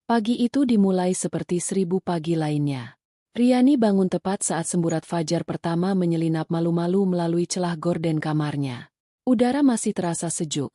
Pagi itu dimulai seperti 1000 pagi lainnya. Riani bangun tepat saat semburat fajar pertama menyelinap malu-malu melalui celah gorden kamarnya. Udara masih terasa sejuk,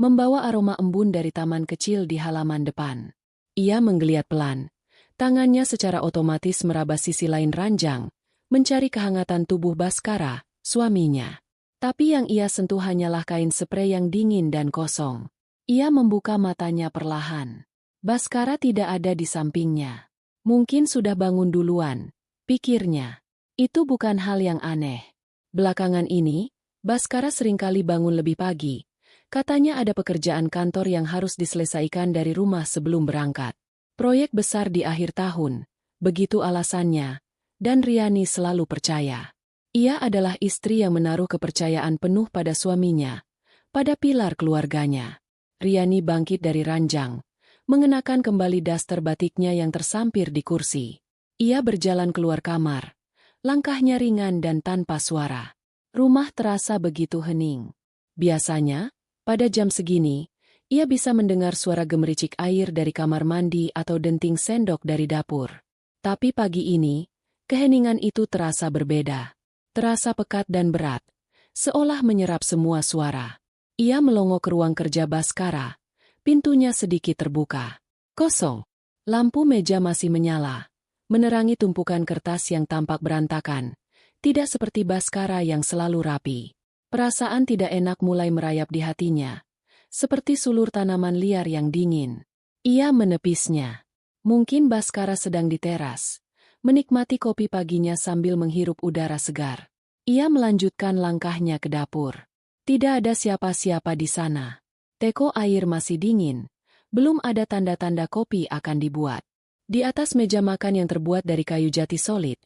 membawa aroma embun dari taman kecil di halaman depan. Ia menggeliat pelan. Tangannya secara otomatis meraba sisi lain ranjang, mencari kehangatan tubuh Baskara, suaminya. Tapi yang ia sentuh hanyalah kain sprei yang dingin dan kosong. Ia membuka matanya perlahan. Baskara tidak ada di sampingnya. Mungkin sudah bangun duluan, pikirnya. Itu bukan hal yang aneh. Belakangan ini, Baskara seringkali bangun lebih pagi. Katanya ada pekerjaan kantor yang harus diselesaikan dari rumah sebelum berangkat. Proyek besar di akhir tahun, begitu alasannya, dan Riani selalu percaya. Ia adalah istri yang menaruh kepercayaan penuh pada suaminya, pada pilar keluarganya. Riani bangkit dari ranjang, mengenakan kembali daster batiknya yang tersampir di kursi. Ia berjalan keluar kamar, langkahnya ringan dan tanpa suara. Rumah terasa begitu hening. Biasanya, pada jam segini, ia bisa mendengar suara gemericik air dari kamar mandi atau denting sendok dari dapur. Tapi pagi ini, keheningan itu terasa berbeda. Terasa pekat dan berat, seolah menyerap semua suara. Ia melongo ke ruang kerja Baskara. Pintunya sedikit terbuka. Kosong. Lampu meja masih menyala, menerangi tumpukan kertas yang tampak berantakan. Tidak seperti Baskara yang selalu rapi. Perasaan tidak enak mulai merayap di hatinya. Seperti sulur tanaman liar yang dingin. Ia menepisnya. Mungkin Baskara sedang di teras, menikmati kopi paginya sambil menghirup udara segar. Ia melanjutkan langkahnya ke dapur. Tidak ada siapa-siapa di sana. Teko air masih dingin. Belum ada tanda-tanda kopi akan dibuat. Di atas meja makan yang terbuat dari kayu jati solid,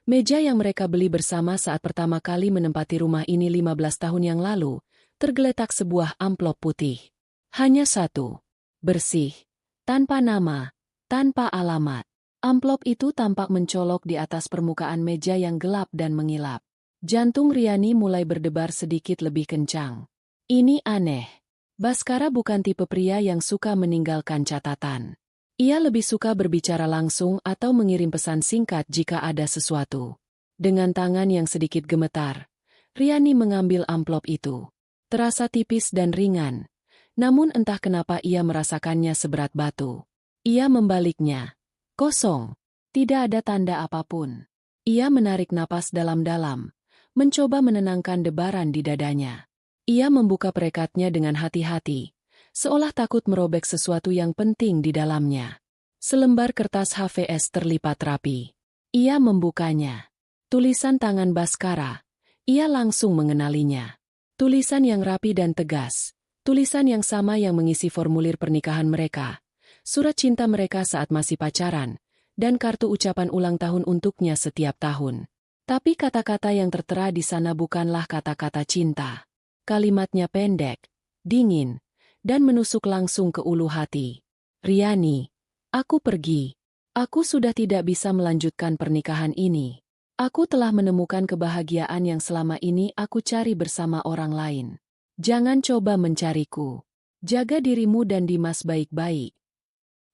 meja yang mereka beli bersama saat pertama kali menempati rumah ini 15 tahun yang lalu, tergeletak sebuah amplop putih. Hanya satu. Bersih. Tanpa nama. Tanpa alamat. Amplop itu tampak mencolok di atas permukaan meja yang gelap dan mengilap. Jantung Riani mulai berdebar sedikit lebih kencang. Ini aneh. Baskara bukan tipe pria yang suka meninggalkan catatan. Ia lebih suka berbicara langsung atau mengirim pesan singkat jika ada sesuatu. Dengan tangan yang sedikit gemetar, Riani mengambil amplop itu. Terasa tipis dan ringan, namun entah kenapa ia merasakannya seberat batu. Ia membaliknya. Kosong. Tidak ada tanda apapun. Ia menarik napas dalam-dalam, mencoba menenangkan debaran di dadanya. Ia membuka perekatnya dengan hati-hati, seolah takut merobek sesuatu yang penting di dalamnya. Selembar kertas HVS terlipat rapi. Ia membukanya. Tulisan tangan Baskara. Ia langsung mengenalinya. Tulisan yang rapi dan tegas. Tulisan yang sama yang mengisi formulir pernikahan mereka. Surat cinta mereka saat masih pacaran. Dan kartu ucapan ulang tahun untuknya setiap tahun. Tapi kata-kata yang tertera di sana bukanlah kata-kata cinta. Kalimatnya pendek, dingin, dan menusuk langsung ke ulu hati. Riani, aku pergi. Aku sudah tidak bisa melanjutkan pernikahan ini. Aku telah menemukan kebahagiaan yang selama ini aku cari bersama orang lain. Jangan coba mencariku. Jaga dirimu dan Dimas baik-baik.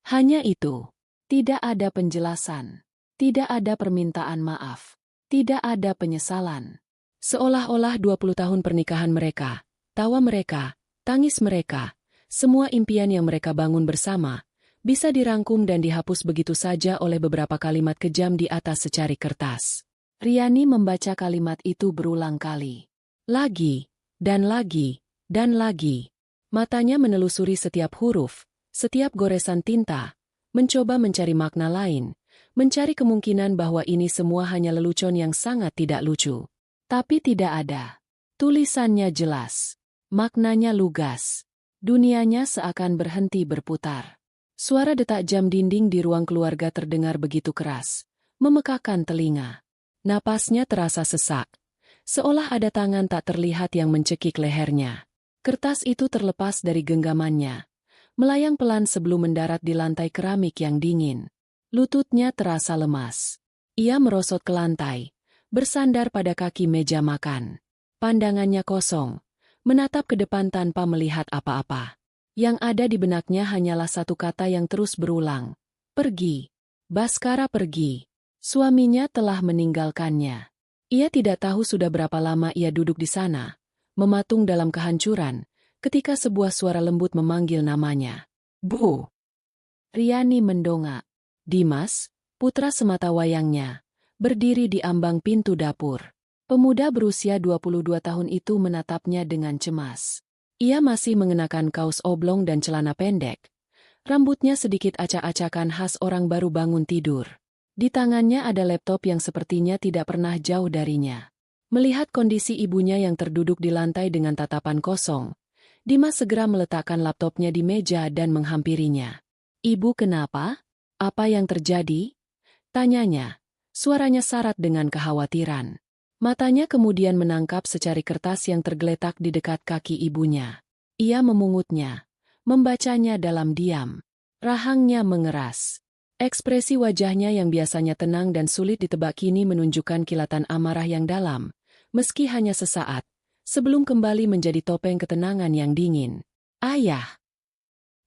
Hanya itu. Tidak ada penjelasan. Tidak ada permintaan maaf. Tidak ada penyesalan. Seolah-olah 20 tahun pernikahan mereka, tawa mereka, tangis mereka, semua impian yang mereka bangun bersama, bisa dirangkum dan dihapus begitu saja oleh beberapa kalimat kejam di atas secari kertas. Riani membaca kalimat itu berulang kali. Lagi, dan lagi, dan lagi. Matanya menelusuri setiap huruf, setiap goresan tinta, mencoba mencari makna lain, mencari kemungkinan bahwa ini semua hanya lelucon yang sangat tidak lucu. Tapi tidak ada. Tulisannya jelas. Maknanya lugas. Dunianya seakan berhenti berputar. Suara detak jam dinding di ruang keluarga terdengar begitu keras, memekakkan telinga. Napasnya terasa sesak, seolah ada tangan tak terlihat yang mencekik lehernya. Kertas itu terlepas dari genggamannya, melayang pelan sebelum mendarat di lantai keramik yang dingin. Lututnya terasa lemas. Ia merosot ke lantai, bersandar pada kaki meja makan. Pandangannya kosong, menatap ke depan tanpa melihat apa-apa. Yang ada di benaknya hanyalah satu kata yang terus berulang. Pergi. Baskara pergi. Suaminya telah meninggalkannya. Ia tidak tahu sudah berapa lama ia duduk di sana, mematung dalam kehancuran, ketika sebuah suara lembut memanggil namanya. Bu! Riani mendongak. Dimas, putra semata wayangnya, berdiri di ambang pintu dapur. Pemuda berusia 22 tahun itu menatapnya dengan cemas. Ia masih mengenakan kaos oblong dan celana pendek. Rambutnya sedikit acak-acakan khas orang baru bangun tidur. Di tangannya ada laptop yang sepertinya tidak pernah jauh darinya. Melihat kondisi ibunya yang terduduk di lantai dengan tatapan kosong, Dimas segera meletakkan laptopnya di meja dan menghampirinya. "Ibu kenapa? Apa yang terjadi?" tanyanya. Suaranya syarat dengan kekhawatiran. Matanya kemudian menangkap secari kertas yang tergeletak di dekat kaki ibunya. Ia memungutnya, membacanya dalam diam. Rahangnya mengeras. Ekspresi wajahnya yang biasanya tenang dan sulit ditebak kini menunjukkan kilatan amarah yang dalam, meski hanya sesaat, sebelum kembali menjadi topeng ketenangan yang dingin. "Ayah!"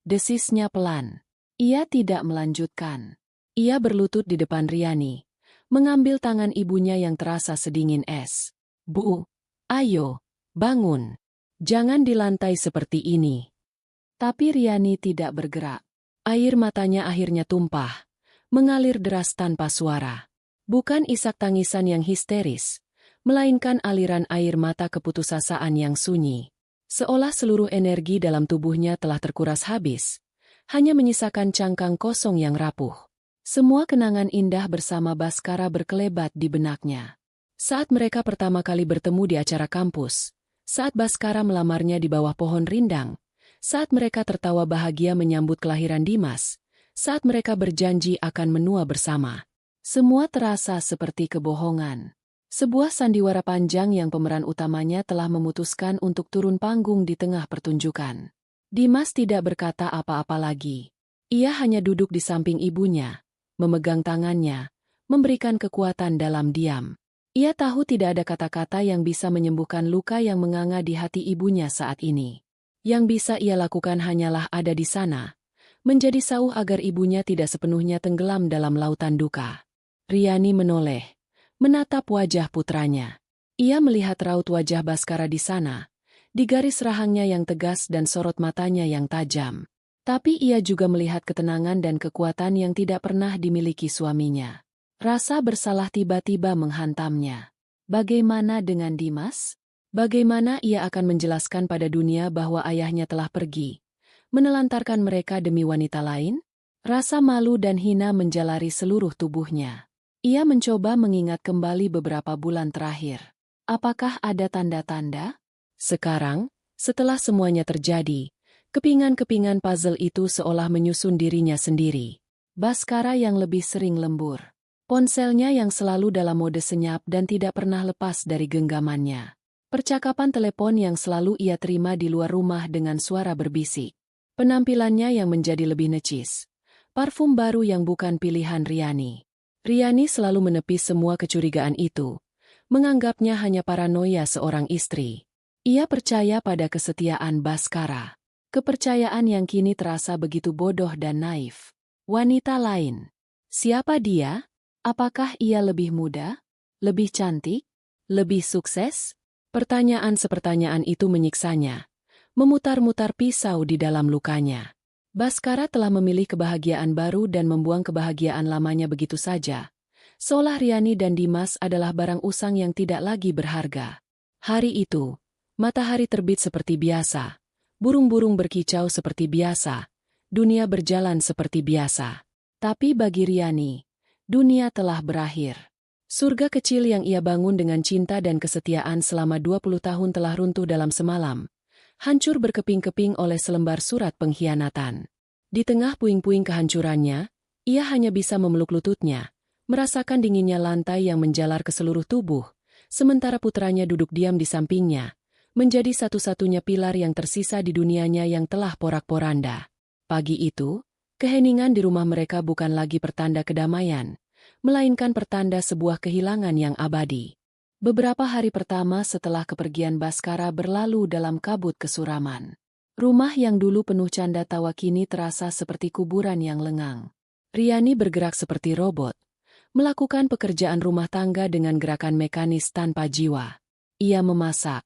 desisnya pelan. Ia tidak melanjutkan. Ia berlutut di depan Riani, mengambil tangan ibunya yang terasa sedingin es. "Bu, ayo, bangun. Jangan di lantai seperti ini." Tapi Riani tidak bergerak. Air matanya akhirnya tumpah, mengalir deras tanpa suara. Bukan isak tangisan yang histeris, melainkan aliran air mata keputusasaan yang sunyi. Seolah seluruh energi dalam tubuhnya telah terkuras habis, hanya menyisakan cangkang kosong yang rapuh. Semua kenangan indah bersama Baskara berkelebat di benaknya. Saat mereka pertama kali bertemu di acara kampus, saat Baskara melamarnya di bawah pohon rindang, saat mereka tertawa bahagia menyambut kelahiran Dimas, saat mereka berjanji akan menua bersama. Semua terasa seperti kebohongan. Sebuah sandiwara panjang yang pemeran utamanya telah memutuskan untuk turun panggung di tengah pertunjukan. Dimas tidak berkata apa-apa lagi. Ia hanya duduk di samping ibunya, memegang tangannya, memberikan kekuatan dalam diam. Ia tahu tidak ada kata-kata yang bisa menyembuhkan luka yang menganga di hati ibunya saat ini. Yang bisa ia lakukan hanyalah ada di sana, menjadi sauh agar ibunya tidak sepenuhnya tenggelam dalam lautan duka. Riani menoleh, menatap wajah putranya. Ia melihat raut wajah Baskara di sana, di garis rahangnya yang tegas dan sorot matanya yang tajam. Tapi ia juga melihat ketenangan dan kekuatan yang tidak pernah dimiliki suaminya. Rasa bersalah tiba-tiba menghantamnya. Bagaimana dengan Dimas? Bagaimana ia akan menjelaskan pada dunia bahwa ayahnya telah pergi, menelantarkan mereka demi wanita lain? Rasa malu dan hina menjalari seluruh tubuhnya. Ia mencoba mengingat kembali beberapa bulan terakhir. Apakah ada tanda-tanda? Sekarang, setelah semuanya terjadi, kepingan-kepingan puzzle itu seolah menyusun dirinya sendiri. Baskara yang lebih sering lembur. Ponselnya yang selalu dalam mode senyap dan tidak pernah lepas dari genggamannya. Percakapan telepon yang selalu ia terima di luar rumah dengan suara berbisik. Penampilannya yang menjadi lebih necis. Parfum baru yang bukan pilihan Riani. Riani selalu menepis semua kecurigaan itu, menganggapnya hanya paranoia seorang istri. Ia percaya pada kesetiaan Baskara. Kepercayaan yang kini terasa begitu bodoh dan naif. Wanita lain. Siapa dia? Apakah ia lebih muda? Lebih cantik? Lebih sukses? Pertanyaan-sepertanyaan itu menyiksanya, memutar-mutar pisau di dalam lukanya. Baskara telah memilih kebahagiaan baru dan membuang kebahagiaan lamanya begitu saja. Seolah Riani dan Dimas adalah barang usang yang tidak lagi berharga. Hari itu, matahari terbit seperti biasa, burung-burung berkicau seperti biasa, dunia berjalan seperti biasa. Tapi bagi Riani, dunia telah berakhir. Surga kecil yang ia bangun dengan cinta dan kesetiaan selama 20 tahun telah runtuh dalam semalam, hancur berkeping-keping oleh selembar surat pengkhianatan. Di tengah puing-puing kehancurannya, ia hanya bisa memeluk lututnya, merasakan dinginnya lantai yang menjalar ke seluruh tubuh, sementara putranya duduk diam di sampingnya, menjadi satu-satunya pilar yang tersisa di dunianya yang telah porak-poranda. Pagi itu, keheningan di rumah mereka bukan lagi pertanda kedamaian, melainkan pertanda sebuah kehilangan yang abadi. Beberapa hari pertama setelah kepergian Baskara berlalu dalam kabut kesuraman. Rumah yang dulu penuh canda tawa kini terasa seperti kuburan yang lengang. Riani bergerak seperti robot, melakukan pekerjaan rumah tangga dengan gerakan mekanis tanpa jiwa. Ia memasak,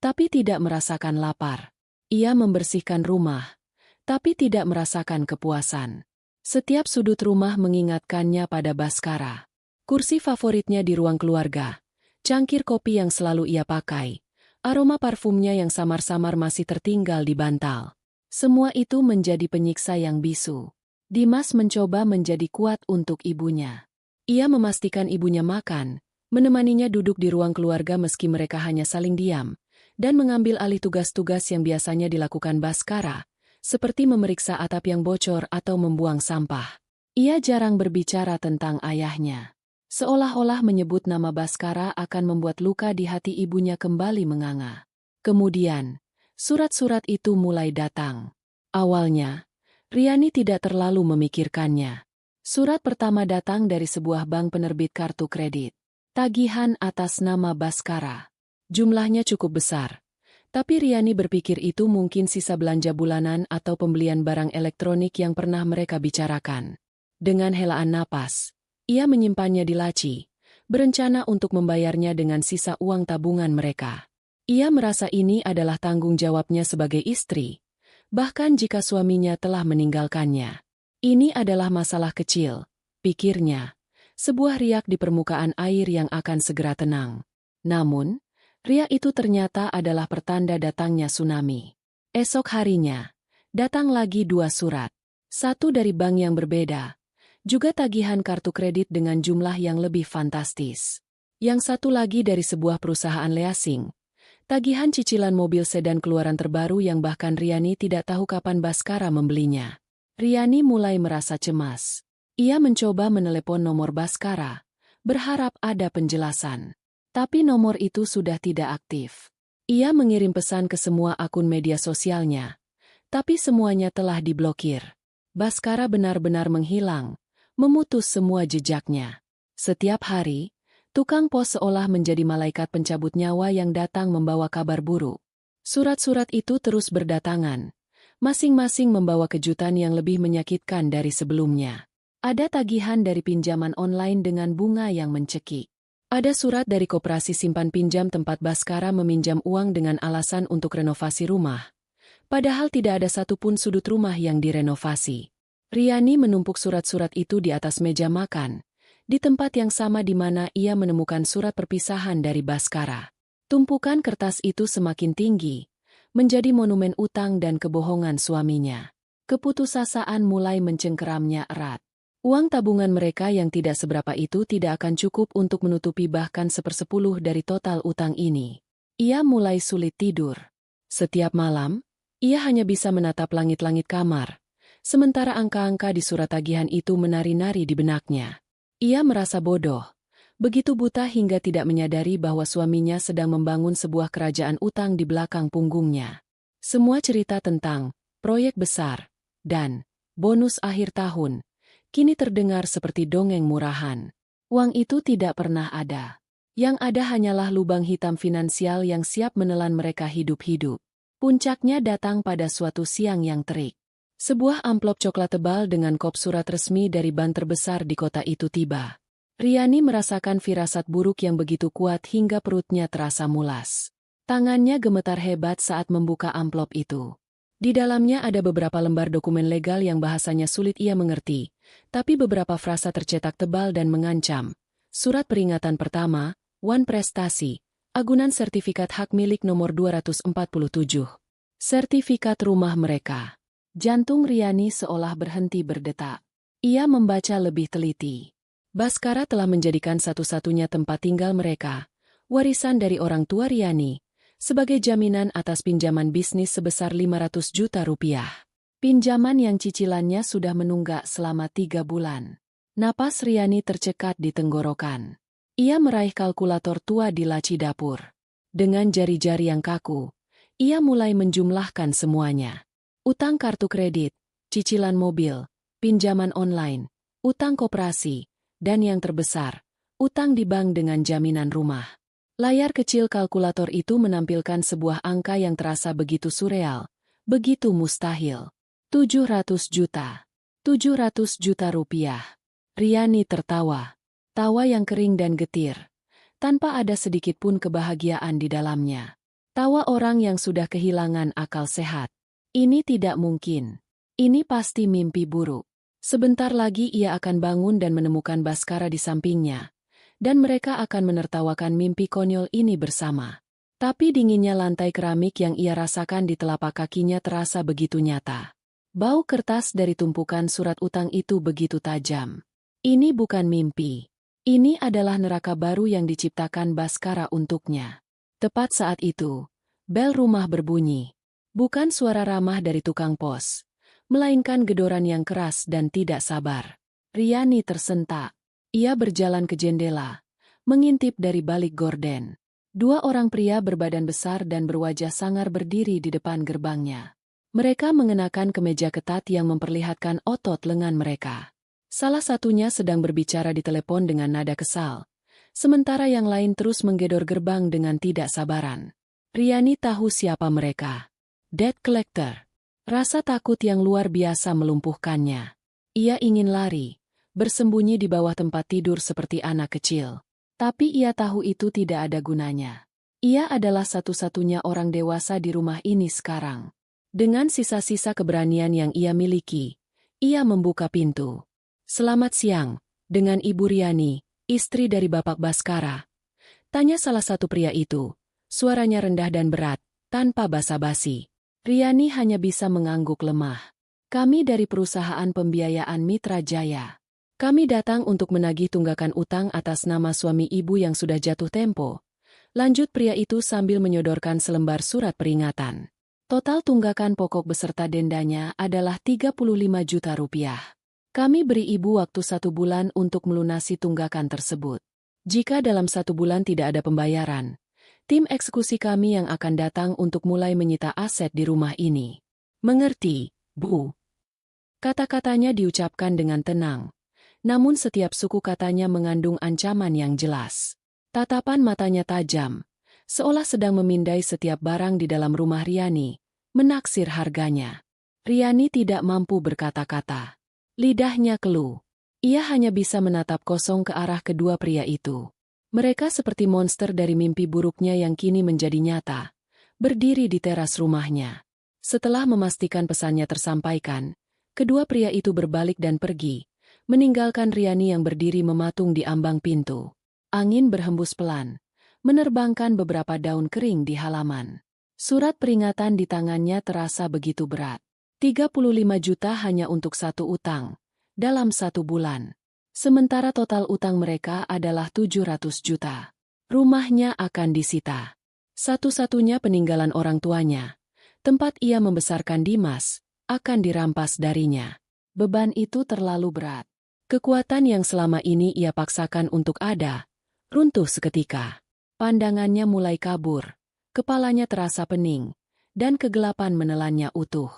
tapi tidak merasakan lapar. Ia membersihkan rumah, tapi tidak merasakan kepuasan. Setiap sudut rumah mengingatkannya pada Baskara. Kursi favoritnya di ruang keluarga, cangkir kopi yang selalu ia pakai, aroma parfumnya yang samar-samar masih tertinggal di bantal. Semua itu menjadi penyiksa yang bisu. Dimas mencoba menjadi kuat untuk ibunya. Ia memastikan ibunya makan, menemaninya duduk di ruang keluarga meski mereka hanya saling diam, dan mengambil alih tugas-tugas yang biasanya dilakukan Baskara, seperti memeriksa atap yang bocor atau membuang sampah. Ia jarang berbicara tentang ayahnya. Seolah-olah menyebut nama Baskara akan membuat luka di hati ibunya kembali menganga. Kemudian, surat-surat itu mulai datang. Awalnya, Riani tidak terlalu memikirkannya. Surat pertama datang dari sebuah bank penerbit kartu kredit. Tagihan atas nama Baskara. Jumlahnya cukup besar. Tapi Riani berpikir itu mungkin sisa belanja bulanan atau pembelian barang elektronik yang pernah mereka bicarakan. Dengan helaan napas, ia menyimpannya di laci, berencana untuk membayarnya dengan sisa uang tabungan mereka. Ia merasa ini adalah tanggung jawabnya sebagai istri, bahkan jika suaminya telah meninggalkannya. Ini adalah masalah kecil, pikirnya, sebuah riak di permukaan air yang akan segera tenang. Namun, riak itu ternyata adalah pertanda datangnya tsunami. Esok harinya, datang lagi 2 surat. Satu dari bank yang berbeda, juga tagihan kartu kredit dengan jumlah yang lebih fantastis. Yang satu lagi dari sebuah perusahaan leasing, tagihan cicilan mobil sedan keluaran terbaru yang bahkan Riani tidak tahu kapan Baskara membelinya. Riani mulai merasa cemas. Ia mencoba menelepon nomor Baskara, berharap ada penjelasan. Tapi nomor itu sudah tidak aktif. Ia mengirim pesan ke semua akun media sosialnya, tapi semuanya telah diblokir. Baskara benar-benar menghilang, memutus semua jejaknya. Setiap hari, tukang pos seolah menjadi malaikat pencabut nyawa yang datang membawa kabar buruk. Surat-surat itu terus berdatangan, masing-masing membawa kejutan yang lebih menyakitkan dari sebelumnya. Ada tagihan dari pinjaman online dengan bunga yang mencekik. Ada surat dari koperasi simpan pinjam tempat Baskara meminjam uang dengan alasan untuk renovasi rumah. Padahal tidak ada satupun sudut rumah yang direnovasi. Riani menumpuk surat-surat itu di atas meja makan, di tempat yang sama di mana ia menemukan surat perpisahan dari Baskara. Tumpukan kertas itu semakin tinggi, menjadi monumen utang dan kebohongan suaminya. Keputusasaan mulai mencengkeramnya erat. Uang tabungan mereka yang tidak seberapa itu tidak akan cukup untuk menutupi bahkan 1/10 dari total utang ini. Ia mulai sulit tidur. Setiap malam, ia hanya bisa menatap langit-langit kamar, sementara angka-angka di surat tagihan itu menari-nari di benaknya. Ia merasa bodoh, begitu buta hingga tidak menyadari bahwa suaminya sedang membangun sebuah kerajaan utang di belakang punggungnya. Semua cerita tentang proyek besar dan bonus akhir tahun kini terdengar seperti dongeng murahan. Uang itu tidak pernah ada. Yang ada hanyalah lubang hitam finansial yang siap menelan mereka hidup-hidup. Puncaknya datang pada suatu siang yang terik. Sebuah amplop coklat tebal dengan kop surat resmi dari bank terbesar di kota itu tiba. Riani merasakan firasat buruk yang begitu kuat hingga perutnya terasa mulas. Tangannya gemetar hebat saat membuka amplop itu. Di dalamnya ada beberapa lembar dokumen legal yang bahasanya sulit ia mengerti, tapi beberapa frasa tercetak tebal dan mengancam. Surat peringatan pertama, Wan Prestasi, agunan sertifikat hak milik nomor 247. Sertifikat rumah mereka. Jantung Riani seolah berhenti berdetak. Ia membaca lebih teliti. Baskara telah menjadikan satu-satunya tempat tinggal mereka, warisan dari orang tua Riani, sebagai jaminan atas pinjaman bisnis sebesar 500 juta rupiah. Pinjaman yang cicilannya sudah menunggak selama 3 bulan. Napas Riani tercekat di tenggorokan. Ia meraih kalkulator tua di laci dapur. Dengan jari-jari yang kaku, ia mulai menjumlahkan semuanya. Utang kartu kredit, cicilan mobil, pinjaman online, utang koperasi, dan yang terbesar, utang di bank dengan jaminan rumah. Layar kecil kalkulator itu menampilkan sebuah angka yang terasa begitu surreal, begitu mustahil. 700 juta. 700 juta rupiah. Riani tertawa. Tawa yang kering dan getir. Tanpa ada sedikit pun kebahagiaan di dalamnya. Tawa orang yang sudah kehilangan akal sehat. Ini tidak mungkin. Ini pasti mimpi buruk. Sebentar lagi ia akan bangun dan menemukan Baskara di sampingnya. Dan mereka akan menertawakan mimpi konyol ini bersama. Tapi dinginnya lantai keramik yang ia rasakan di telapak kakinya terasa begitu nyata. Bau kertas dari tumpukan surat utang itu begitu tajam. Ini bukan mimpi. Ini adalah neraka baru yang diciptakan Baskara untuknya. Tepat saat itu, bel rumah berbunyi. Bukan suara ramah dari tukang pos, melainkan gedoran yang keras dan tidak sabar. Riani tersentak. Ia berjalan ke jendela, mengintip dari balik gorden. Dua orang pria berbadan besar dan berwajah sangar berdiri di depan gerbangnya. Mereka mengenakan kemeja ketat yang memperlihatkan otot lengan mereka. Salah satunya sedang berbicara di telepon dengan nada kesal, sementara yang lain terus menggedor gerbang dengan tidak sabaran. Riani tahu siapa mereka. Debt collector. Rasa takut yang luar biasa melumpuhkannya. Ia ingin lari, bersembunyi di bawah tempat tidur seperti anak kecil. Tapi ia tahu itu tidak ada gunanya. Ia adalah satu-satunya orang dewasa di rumah ini sekarang. Dengan sisa-sisa keberanian yang ia miliki, ia membuka pintu. "Selamat siang, dengan Ibu Riani, istri dari Bapak Baskara?" Tanya salah satu pria itu. Suaranya rendah dan berat, tanpa basa-basi. Riani hanya bisa mengangguk lemah. "Kami dari perusahaan pembiayaan Mitra Jaya. Kami datang untuk menagih tunggakan utang atas nama suami ibu yang sudah jatuh tempo." Lanjut pria itu sambil menyodorkan selembar surat peringatan. Total tunggakan pokok beserta dendanya adalah 35 juta rupiah. Kami beri ibu waktu 1 bulan untuk melunasi tunggakan tersebut. Jika dalam 1 bulan tidak ada pembayaran, tim eksekusi kami yang akan datang untuk mulai menyita aset di rumah ini. "Mengerti, Bu?" Kata-katanya diucapkan dengan tenang, namun setiap suku katanya mengandung ancaman yang jelas. Tatapan matanya tajam, seolah sedang memindai setiap barang di dalam rumah Riani, menaksir harganya. Riani tidak mampu berkata-kata. Lidahnya keluh. Ia hanya bisa menatap kosong ke arah kedua pria itu. Mereka seperti monster dari mimpi buruknya yang kini menjadi nyata, berdiri di teras rumahnya. Setelah memastikan pesannya tersampaikan, kedua pria itu berbalik dan pergi, meninggalkan Riani yang berdiri mematung di ambang pintu. Angin berhembus pelan, menerbangkan beberapa daun kering di halaman. Surat peringatan di tangannya terasa begitu berat. 35 juta hanya untuk 1 utang, dalam 1 bulan. Sementara total utang mereka adalah 700 juta. Rumahnya akan disita. Satu-satunya peninggalan orang tuanya, tempat ia membesarkan Dimas, akan dirampas darinya. Beban itu terlalu berat. Kekuatan yang selama ini ia paksakan untuk ada, runtuh seketika. Pandangannya mulai kabur, kepalanya terasa pening, dan kegelapan menelannya utuh.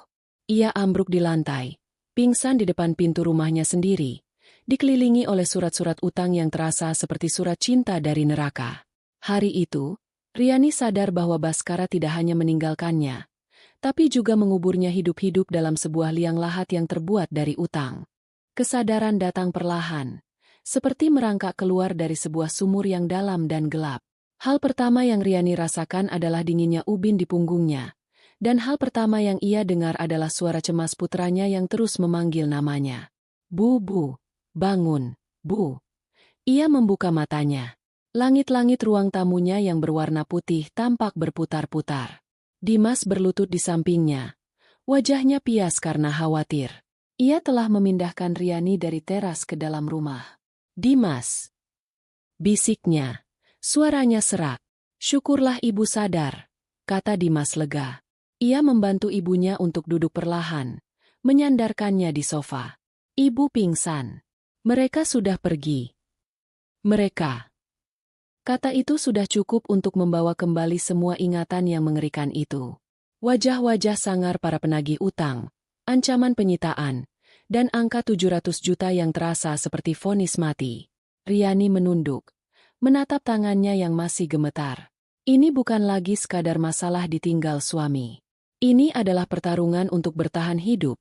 Ia ambruk di lantai, pingsan di depan pintu rumahnya sendiri, dikelilingi oleh surat-surat utang yang terasa seperti surat cinta dari neraka. Hari itu, Riani sadar bahwa Baskara tidak hanya meninggalkannya, tapi juga menguburnya hidup-hidup dalam sebuah liang lahat yang terbuat dari utang. Kesadaran datang perlahan, seperti merangkak keluar dari sebuah sumur yang dalam dan gelap. Hal pertama yang Riani rasakan adalah dinginnya ubin di punggungnya, dan hal pertama yang ia dengar adalah suara cemas putranya yang terus memanggil namanya. "Bu, Bu, bangun, Bu." Ia membuka matanya. Langit-langit ruang tamunya yang berwarna putih tampak berputar-putar. Dimas berlutut di sampingnya. Wajahnya pias karena khawatir. Ia telah memindahkan Riani dari teras ke dalam rumah. "Dimas," bisiknya. Suaranya serak. "Syukurlah ibu sadar," kata Dimas lega. Ia membantu ibunya untuk duduk perlahan, menyandarkannya di sofa. "Ibu pingsan. Mereka sudah pergi." "Mereka." Kata itu sudah cukup untuk membawa kembali semua ingatan yang mengerikan itu. Wajah-wajah sangar para penagih utang, ancaman penyitaan, dan angka 700 juta yang terasa seperti vonis mati. Riani menunduk, menatap tangannya yang masih gemetar. Ini bukan lagi sekadar masalah ditinggal suami. Ini adalah pertarungan untuk bertahan hidup,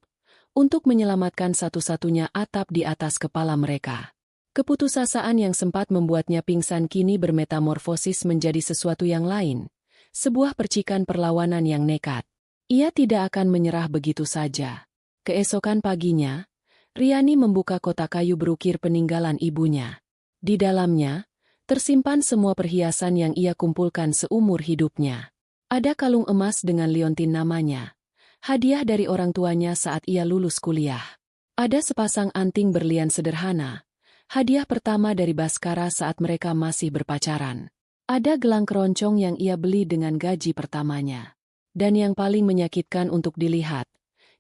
untuk menyelamatkan satu-satunya atap di atas kepala mereka. Keputusasaan yang sempat membuatnya pingsan kini bermetamorfosis menjadi sesuatu yang lain, sebuah percikan perlawanan yang nekat. Ia tidak akan menyerah begitu saja. Keesokan paginya, Riani membuka kotak kayu berukir peninggalan ibunya. Di dalamnya, tersimpan semua perhiasan yang ia kumpulkan seumur hidupnya. Ada kalung emas dengan liontin namanya, hadiah dari orang tuanya saat ia lulus kuliah. Ada sepasang anting berlian sederhana, hadiah pertama dari Baskara saat mereka masih berpacaran. Ada gelang keroncong yang ia beli dengan gaji pertamanya. Dan yang paling menyakitkan untuk dilihat,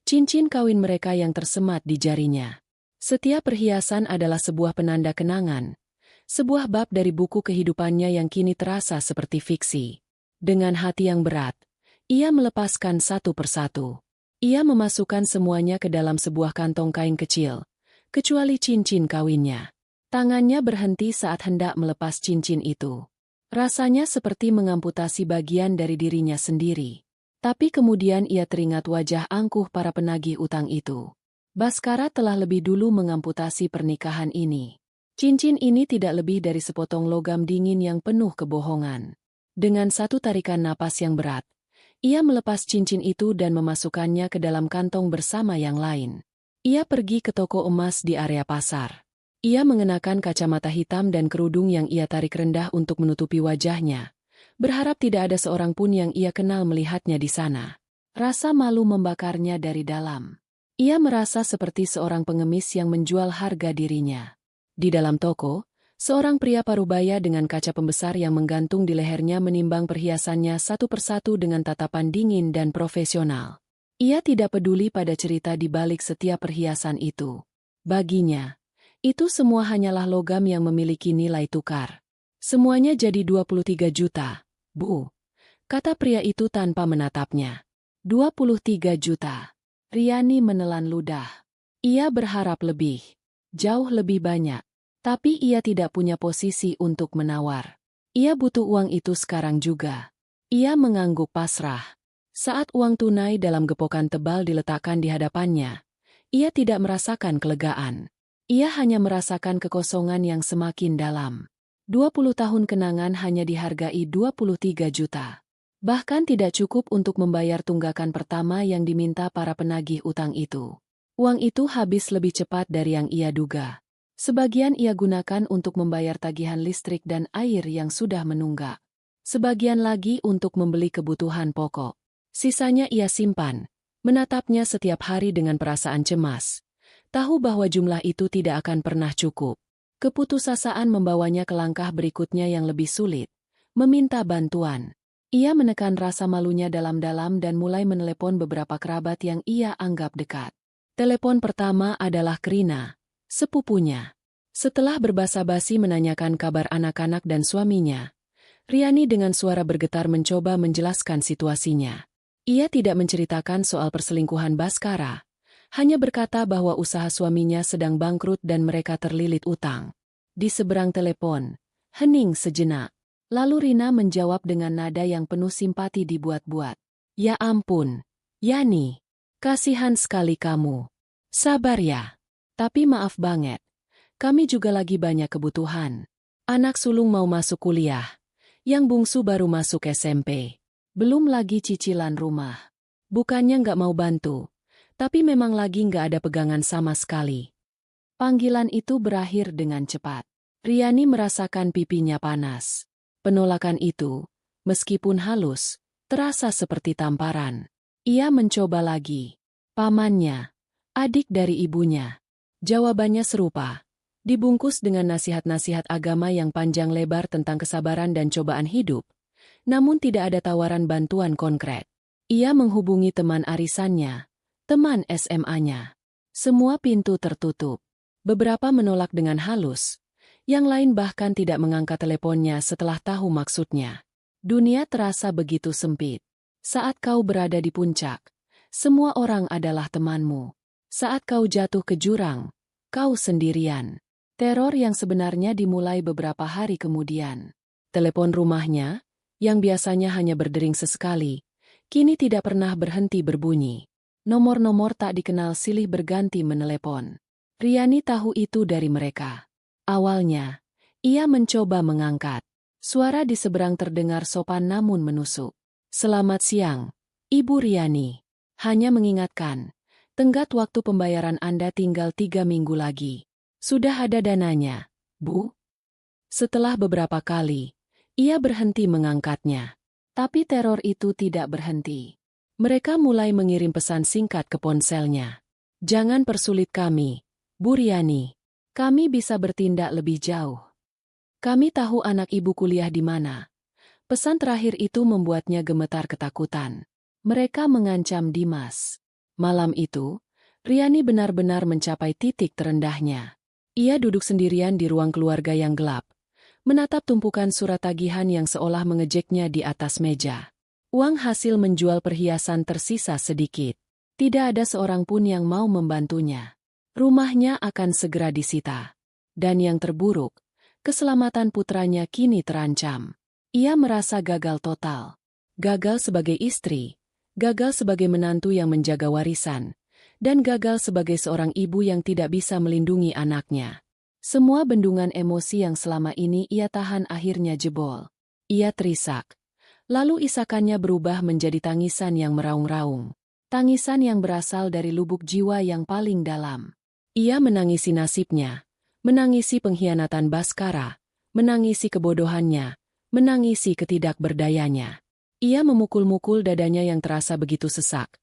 cincin kawin mereka yang tersemat di jarinya. Setiap perhiasan adalah sebuah penanda kenangan, sebuah bab dari buku kehidupannya yang kini terasa seperti fiksi. Dengan hati yang berat, ia melepaskan satu persatu. Ia memasukkan semuanya ke dalam sebuah kantong kain kecil, kecuali cincin kawinnya. Tangannya berhenti saat hendak melepas cincin itu. Rasanya seperti mengamputasi bagian dari dirinya sendiri. Tapi kemudian ia teringat wajah angkuh para penagih utang itu. Baskara telah lebih dulu mengamputasi pernikahan ini. Cincin ini tidak lebih dari sepotong logam dingin yang penuh kebohongan. Dengan satu tarikan napas yang berat, ia melepas cincin itu dan memasukkannya ke dalam kantong bersama yang lain. Ia pergi ke toko emas di area pasar. Ia mengenakan kacamata hitam dan kerudung yang ia tarik rendah untuk menutupi wajahnya, berharap tidak ada seorang pun yang ia kenal melihatnya di sana. Rasa malu membakarnya dari dalam. Ia merasa seperti seorang pengemis yang menjual harga dirinya. Di dalam toko, seorang pria parubaya dengan kaca pembesar yang menggantung di lehernya menimbang perhiasannya satu persatu dengan tatapan dingin dan profesional. Ia tidak peduli pada cerita di balik setiap perhiasan itu. Baginya, itu semua hanyalah logam yang memiliki nilai tukar. Semuanya jadi 23 juta, Bu, kata pria itu tanpa menatapnya. 23 juta. Riani menelan ludah. Ia berharap lebih, jauh lebih banyak. Tapi ia tidak punya posisi untuk menawar. Ia butuh uang itu sekarang juga. Ia mengangguk pasrah. Saat uang tunai dalam gepokan tebal diletakkan di hadapannya, ia tidak merasakan kelegaan. Ia hanya merasakan kekosongan yang semakin dalam. 20 tahun kenangan hanya dihargai 23 juta. Bahkan tidak cukup untuk membayar tunggakan pertama yang diminta para penagih utang itu. Uang itu habis lebih cepat dari yang ia duga. Sebagian ia gunakan untuk membayar tagihan listrik dan air yang sudah menunggak. Sebagian lagi untuk membeli kebutuhan pokok. Sisanya ia simpan, menatapnya setiap hari dengan perasaan cemas. Tahu bahwa jumlah itu tidak akan pernah cukup. Keputusasaan membawanya ke langkah berikutnya yang lebih sulit, meminta bantuan. Ia menekan rasa malunya dalam-dalam dan mulai menelepon beberapa kerabat yang ia anggap dekat. Telepon pertama adalah Krina, sepupunya. Setelah berbasa-basi menanyakan kabar anak-anak dan suaminya, Riani dengan suara bergetar mencoba menjelaskan situasinya. Ia tidak menceritakan soal perselingkuhan Baskara, hanya berkata bahwa usaha suaminya sedang bangkrut dan mereka terlilit utang. Di seberang telepon, hening sejenak. Lalu Rina menjawab dengan nada yang penuh simpati dibuat-buat. Ya ampun, Yani, kasihan sekali kamu. Sabar ya. Tapi maaf banget. Kami juga lagi banyak kebutuhan. Anak sulung mau masuk kuliah. Yang bungsu baru masuk SMP. Belum lagi cicilan rumah. Bukannya nggak mau bantu, tapi memang lagi nggak ada pegangan sama sekali. Panggilan itu berakhir dengan cepat. Riani merasakan pipinya panas. Penolakan itu, meskipun halus, terasa seperti tamparan. Ia mencoba lagi. Pamannya, adik dari ibunya. Jawabannya serupa. Dibungkus dengan nasihat-nasihat agama yang panjang lebar tentang kesabaran dan cobaan hidup. Namun tidak ada tawaran bantuan konkret. Ia menghubungi teman arisannya, teman SMA-nya. Semua pintu tertutup. Beberapa menolak dengan halus. Yang lain bahkan tidak mengangkat teleponnya setelah tahu maksudnya. Dunia terasa begitu sempit. Saat kau berada di puncak, semua orang adalah temanmu. Saat kau jatuh ke jurang, kau sendirian. Teror yang sebenarnya dimulai beberapa hari kemudian. Telepon rumahnya, yang biasanya hanya berdering sesekali, kini tidak pernah berhenti berbunyi. Nomor-nomor tak dikenal silih berganti menelepon. Riani tahu itu dari mereka. Awalnya, ia mencoba mengangkat. Suara di seberang terdengar sopan namun menusuk. "Selamat siang, Ibu Riani. Hanya mengingatkan, tenggat waktu pembayaran Anda tinggal 3 minggu lagi. Sudah ada dananya, Bu?" Setelah beberapa kali, ia berhenti mengangkatnya. Tapi teror itu tidak berhenti. Mereka mulai mengirim pesan singkat ke ponselnya. "Jangan persulit kami, Bu Riani. Kami bisa bertindak lebih jauh. Kami tahu anak ibu kuliah di mana." Pesan terakhir itu membuatnya gemetar ketakutan. Mereka mengancam Dimas. Malam itu, Riani benar-benar mencapai titik terendahnya. Ia duduk sendirian di ruang keluarga yang gelap, menatap tumpukan surat tagihan yang seolah mengejeknya di atas meja. Uang hasil menjual perhiasan tersisa sedikit. Tidak ada seorang pun yang mau membantunya. Rumahnya akan segera disita. Dan yang terburuk, keselamatan putranya kini terancam. Ia merasa gagal total. Gagal sebagai istri, gagal sebagai menantu yang menjaga warisan, dan gagal sebagai seorang ibu yang tidak bisa melindungi anaknya. Semua bendungan emosi yang selama ini ia tahan akhirnya jebol. Ia terisak. Lalu isakannya berubah menjadi tangisan yang meraung-raung. Tangisan yang berasal dari lubuk jiwa yang paling dalam. Ia menangisi nasibnya, menangisi pengkhianatan Baskara, menangisi kebodohannya, menangisi ketidakberdayanya. Ia memukul-mukul dadanya yang terasa begitu sesak,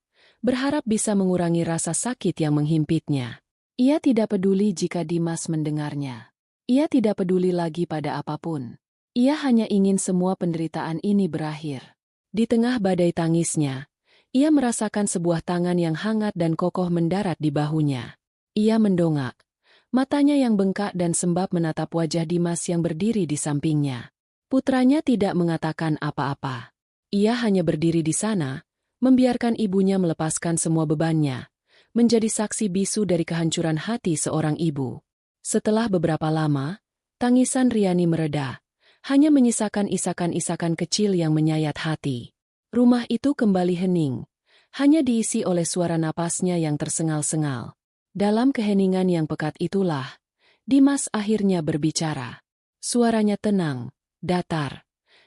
berharap bisa mengurangi rasa sakit yang menghimpitnya. Ia tidak peduli jika Dimas mendengarnya. Ia tidak peduli lagi pada apapun. Ia hanya ingin semua penderitaan ini berakhir. Di tengah badai tangisnya, ia merasakan sebuah tangan yang hangat dan kokoh mendarat di bahunya. Ia mendongak. Matanya yang bengkak dan sembab menatap wajah Dimas yang berdiri di sampingnya. Putranya tidak mengatakan apa-apa. Ia hanya berdiri di sana, membiarkan ibunya melepaskan semua bebannya, menjadi saksi bisu dari kehancuran hati seorang ibu. Setelah beberapa lama, tangisan Riani mereda, hanya menyisakan isakan-isakan kecil yang menyayat hati. Rumah itu kembali hening, hanya diisi oleh suara napasnya yang tersengal-sengal. Dalam keheningan yang pekat itulah, Dimas akhirnya berbicara. Suaranya tenang, datar,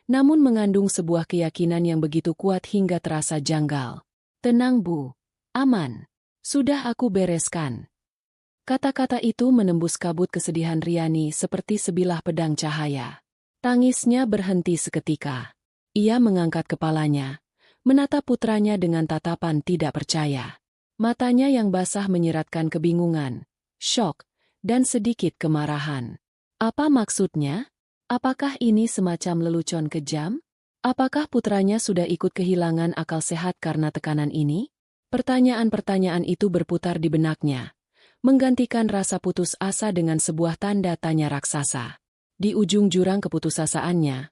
namun mengandung sebuah keyakinan yang begitu kuat hingga terasa janggal. "Tenang Bu, aman. Sudah aku bereskan." Kata-kata itu menembus kabut kesedihan Riani seperti sebilah pedang cahaya. Tangisnya berhenti seketika. Ia mengangkat kepalanya, menatap putranya dengan tatapan tidak percaya. Matanya yang basah menyiratkan kebingungan, syok, dan sedikit kemarahan. Apa maksudnya? Apakah ini semacam lelucon kejam? Apakah putranya sudah ikut kehilangan akal sehat karena tekanan ini? Pertanyaan-pertanyaan itu berputar di benaknya, menggantikan rasa putus asa dengan sebuah tanda tanya raksasa. Di ujung jurang keputusasaannya,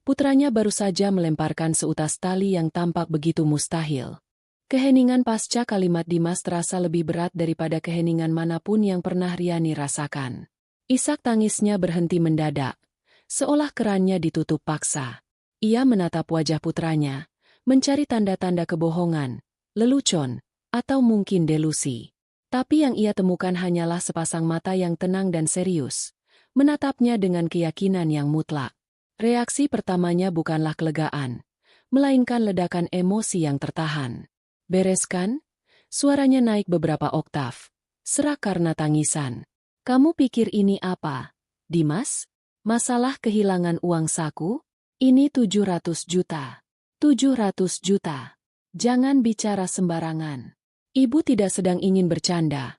putranya baru saja melemparkan seutas tali yang tampak begitu mustahil. Keheningan pasca kalimat Dimas terasa lebih berat daripada keheningan manapun yang pernah Riani rasakan. Isak tangisnya berhenti mendadak, seolah kerannya ditutup paksa. Ia menatap wajah putranya, mencari tanda-tanda kebohongan, lelucon, atau mungkin delusi. Tapi yang ia temukan hanyalah sepasang mata yang tenang dan serius, menatapnya dengan keyakinan yang mutlak. Reaksi pertamanya bukanlah kelegaan, melainkan ledakan emosi yang tertahan. "Bereskan?" Suaranya naik beberapa oktav, serak karena tangisan. "Kamu pikir ini apa, Dimas? Masalah kehilangan uang saku? Ini 700 juta. 700 juta. Jangan bicara sembarangan." Ibu tidak sedang ingin bercanda.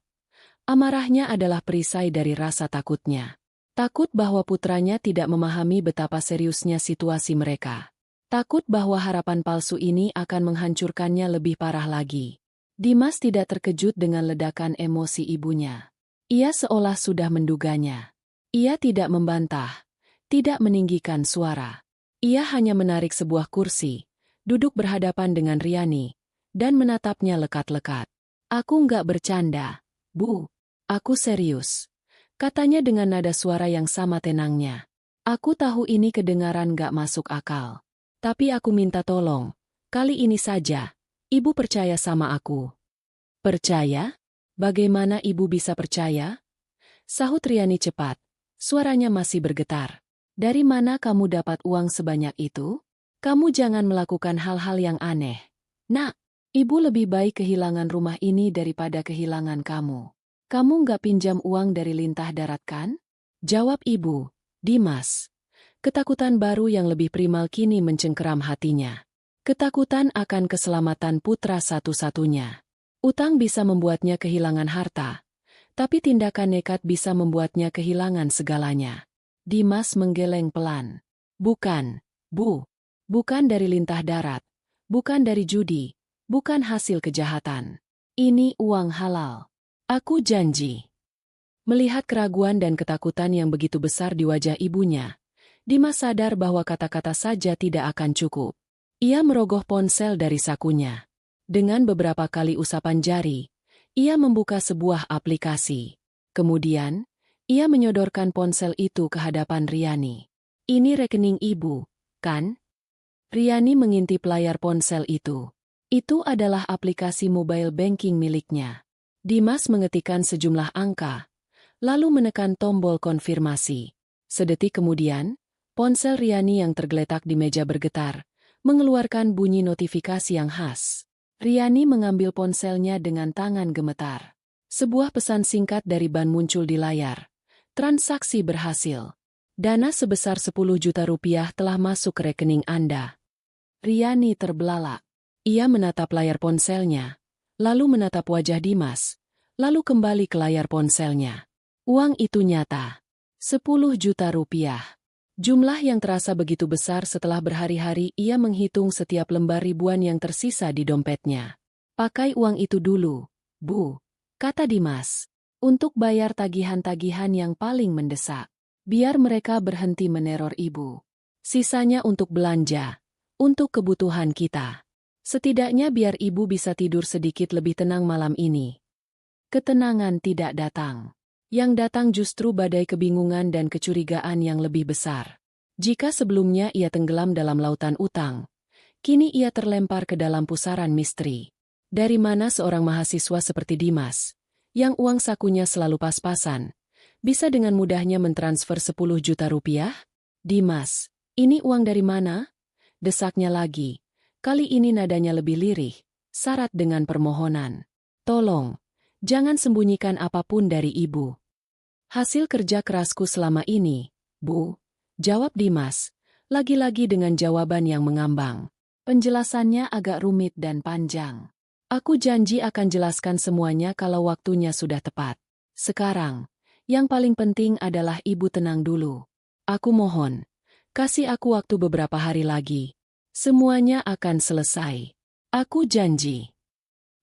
Amarahnya adalah perisai dari rasa takutnya. Takut bahwa putranya tidak memahami betapa seriusnya situasi mereka. Takut bahwa harapan palsu ini akan menghancurkannya lebih parah lagi. Dimas tidak terkejut dengan ledakan emosi ibunya. Ia seolah sudah menduganya. Ia tidak membantah, tidak meninggikan suara. Ia hanya menarik sebuah kursi, duduk berhadapan dengan Riani, dan menatapnya lekat-lekat. "Aku nggak bercanda, Bu. Aku serius," katanya dengan nada suara yang sama tenangnya. "Aku tahu ini kedengaran gak masuk akal. Tapi aku minta tolong, kali ini saja, Ibu percaya sama aku." Percaya? Bagaimana ibu bisa percaya? Sahut Riani cepat. Suaranya masih bergetar. Dari mana kamu dapat uang sebanyak itu? Kamu jangan melakukan hal-hal yang aneh. Nak, ibu lebih baik kehilangan rumah ini daripada kehilangan kamu. Kamu nggak pinjam uang dari Lintah Darat kan? Jawab ibu, Dimas. Ketakutan baru yang lebih primal kini mencengkeram hatinya. Ketakutan akan keselamatan putra satu-satunya. Utang bisa membuatnya kehilangan harta, tapi tindakan nekat bisa membuatnya kehilangan segalanya. Dimas menggeleng pelan. Bukan, Bu. Bukan dari Lintah Darat. Bukan dari judi. Bukan hasil kejahatan. Ini uang halal. Aku janji. Melihat keraguan dan ketakutan yang begitu besar di wajah ibunya, Dimas sadar bahwa kata-kata saja tidak akan cukup. Ia merogoh ponsel dari sakunya. Dengan beberapa kali usapan jari, ia membuka sebuah aplikasi. Kemudian, ia menyodorkan ponsel itu ke hadapan Riani. Ini rekening ibu, kan? Riani mengintip layar ponsel itu. Itu adalah aplikasi mobile banking miliknya. Dimas mengetikkan sejumlah angka, lalu menekan tombol konfirmasi. Sedetik kemudian, ponsel Riani yang tergeletak di meja bergetar, mengeluarkan bunyi notifikasi yang khas. Riani mengambil ponselnya dengan tangan gemetar. Sebuah pesan singkat dari Ban muncul di layar. Transaksi berhasil. Dana sebesar 10 juta rupiah telah masuk ke rekening Anda. Riani terbelalak. Ia menatap layar ponselnya, lalu menatap wajah Dimas, lalu kembali ke layar ponselnya. Uang itu nyata. 10 juta rupiah. Jumlah yang terasa begitu besar setelah berhari-hari ia menghitung setiap lembar ribuan yang tersisa di dompetnya. Pakai uang itu dulu, Bu, kata Dimas, untuk bayar tagihan-tagihan yang paling mendesak. Biar mereka berhenti meneror ibu. Sisanya untuk belanja, untuk kebutuhan kita. Setidaknya biar ibu bisa tidur sedikit lebih tenang malam ini. Ketenangan tidak datang. Yang datang justru badai kebingungan dan kecurigaan yang lebih besar. Jika sebelumnya ia tenggelam dalam lautan utang, kini ia terlempar ke dalam pusaran misteri. Dari mana seorang mahasiswa seperti Dimas, yang uang sakunya selalu pas-pasan, bisa dengan mudahnya mentransfer 10 juta rupiah? Dimas, ini uang dari mana? Desaknya lagi. Kali ini nadanya lebih lirih, syarat dengan permohonan. Tolong, jangan sembunyikan apapun dari ibu. Hasil kerja kerasku selama ini, Bu, jawab Dimas, lagi-lagi dengan jawaban yang mengambang. Penjelasannya agak rumit dan panjang. Aku janji akan jelaskan semuanya kalau waktunya sudah tepat. Sekarang, yang paling penting adalah ibu tenang dulu. Aku mohon, kasih aku waktu beberapa hari lagi. Semuanya akan selesai. Aku janji.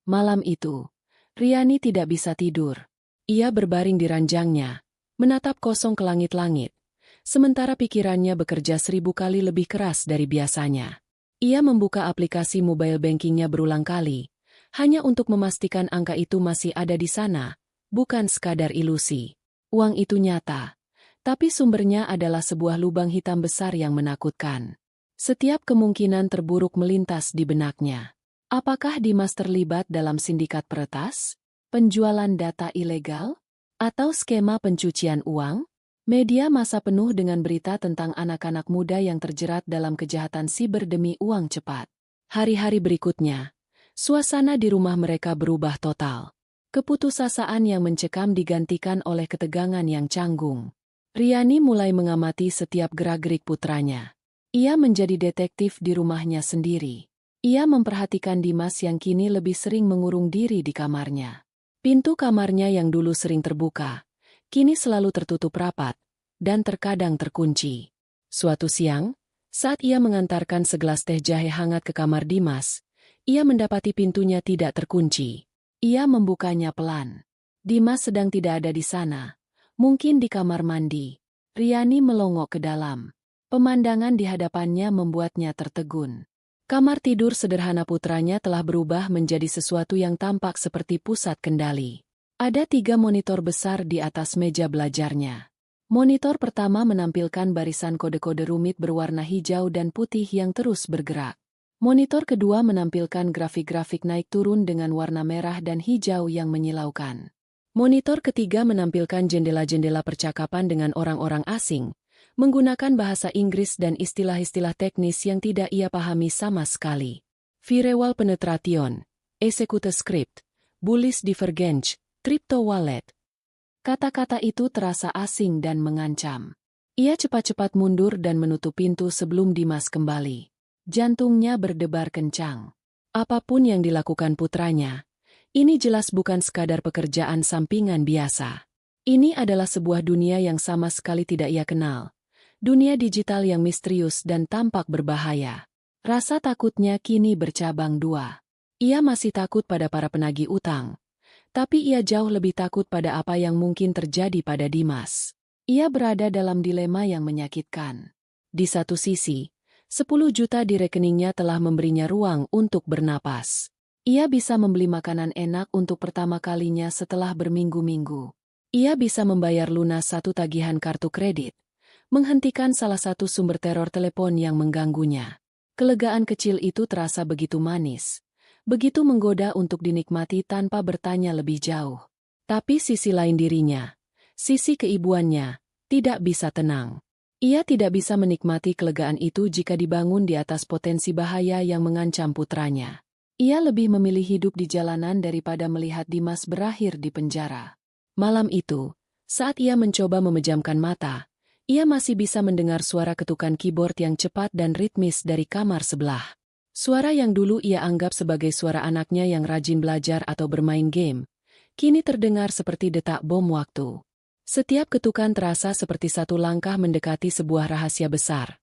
Malam itu, Riani tidak bisa tidur. Ia berbaring di ranjangnya, menatap kosong ke langit-langit, sementara pikirannya bekerja 1000 kali lebih keras dari biasanya. Ia membuka aplikasi mobile bankingnya berulang kali, hanya untuk memastikan angka itu masih ada di sana, bukan sekadar ilusi. Uang itu nyata, tapi sumbernya adalah sebuah lubang hitam besar yang menakutkan. Setiap kemungkinan terburuk melintas di benaknya. Apakah Dimas terlibat dalam sindikat peretas? Penjualan data ilegal? Atau skema pencucian uang? Media massa penuh dengan berita tentang anak-anak muda yang terjerat dalam kejahatan siber demi uang cepat. Hari-hari berikutnya, suasana di rumah mereka berubah total. Keputusasaan yang mencekam digantikan oleh ketegangan yang canggung. Riani mulai mengamati setiap gerak-gerik putranya. Ia menjadi detektif di rumahnya sendiri. Ia memperhatikan Dimas yang kini lebih sering mengurung diri di kamarnya. Pintu kamarnya yang dulu sering terbuka, kini selalu tertutup rapat, dan terkadang terkunci. Suatu siang, saat ia mengantarkan segelas teh jahe hangat ke kamar Dimas, ia mendapati pintunya tidak terkunci. Ia membukanya pelan. Dimas sedang tidak ada di sana, mungkin di kamar mandi. Riani melongok ke dalam. Pemandangan di hadapannya membuatnya tertegun. Kamar tidur sederhana putranya telah berubah menjadi sesuatu yang tampak seperti pusat kendali. Ada 3 monitor besar di atas meja belajarnya. Monitor pertama menampilkan barisan kode-kode rumit berwarna hijau dan putih yang terus bergerak. Monitor kedua menampilkan grafik-grafik naik turun dengan warna merah dan hijau yang menyilaukan. Monitor ketiga menampilkan jendela-jendela percakapan dengan orang-orang asing, menggunakan bahasa Inggris dan istilah-istilah teknis yang tidak ia pahami sama sekali. Firewall penetration, execute script, bullish divergence, crypto wallet. Kata-kata itu terasa asing dan mengancam. Ia cepat-cepat mundur dan menutup pintu sebelum Dimas kembali. Jantungnya berdebar kencang. Apapun yang dilakukan putranya, ini jelas bukan sekadar pekerjaan sampingan biasa. Ini adalah sebuah dunia yang sama sekali tidak ia kenal. Dunia digital yang misterius dan tampak berbahaya. Rasa takutnya kini bercabang dua. Ia masih takut pada para penagih utang. Tapi ia jauh lebih takut pada apa yang mungkin terjadi pada Dimas. Ia berada dalam dilema yang menyakitkan. Di satu sisi, 10 juta di rekeningnya telah memberinya ruang untuk bernapas. Ia bisa membeli makanan enak untuk pertama kalinya setelah berminggu-minggu. Ia bisa membayar lunas satu tagihan kartu kredit, menghentikan salah satu sumber teror telepon yang mengganggunya. Kelegaan kecil itu terasa begitu manis, begitu menggoda untuk dinikmati tanpa bertanya lebih jauh. Tapi sisi lain dirinya, sisi keibuannya, tidak bisa tenang. Ia tidak bisa menikmati kelegaan itu jika dibangun di atas potensi bahaya yang mengancam putranya. Ia lebih memilih hidup di jalanan daripada melihat Dimas berakhir di penjara. Malam itu, saat ia mencoba memejamkan mata, ia masih bisa mendengar suara ketukan keyboard yang cepat dan ritmis dari kamar sebelah. Suara yang dulu ia anggap sebagai suara anaknya yang rajin belajar atau bermain game, kini terdengar seperti detak bom waktu. Setiap ketukan terasa seperti satu langkah mendekati sebuah rahasia besar.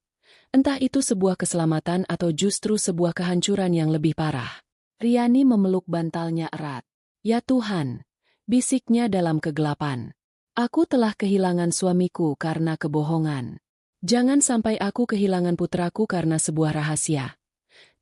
Entah itu sebuah keselamatan atau justru sebuah kehancuran yang lebih parah. Riani memeluk bantalnya erat. "Ya Tuhan," bisiknya dalam kegelapan. "Aku telah kehilangan suamiku karena kebohongan. Jangan sampai aku kehilangan putraku karena sebuah rahasia."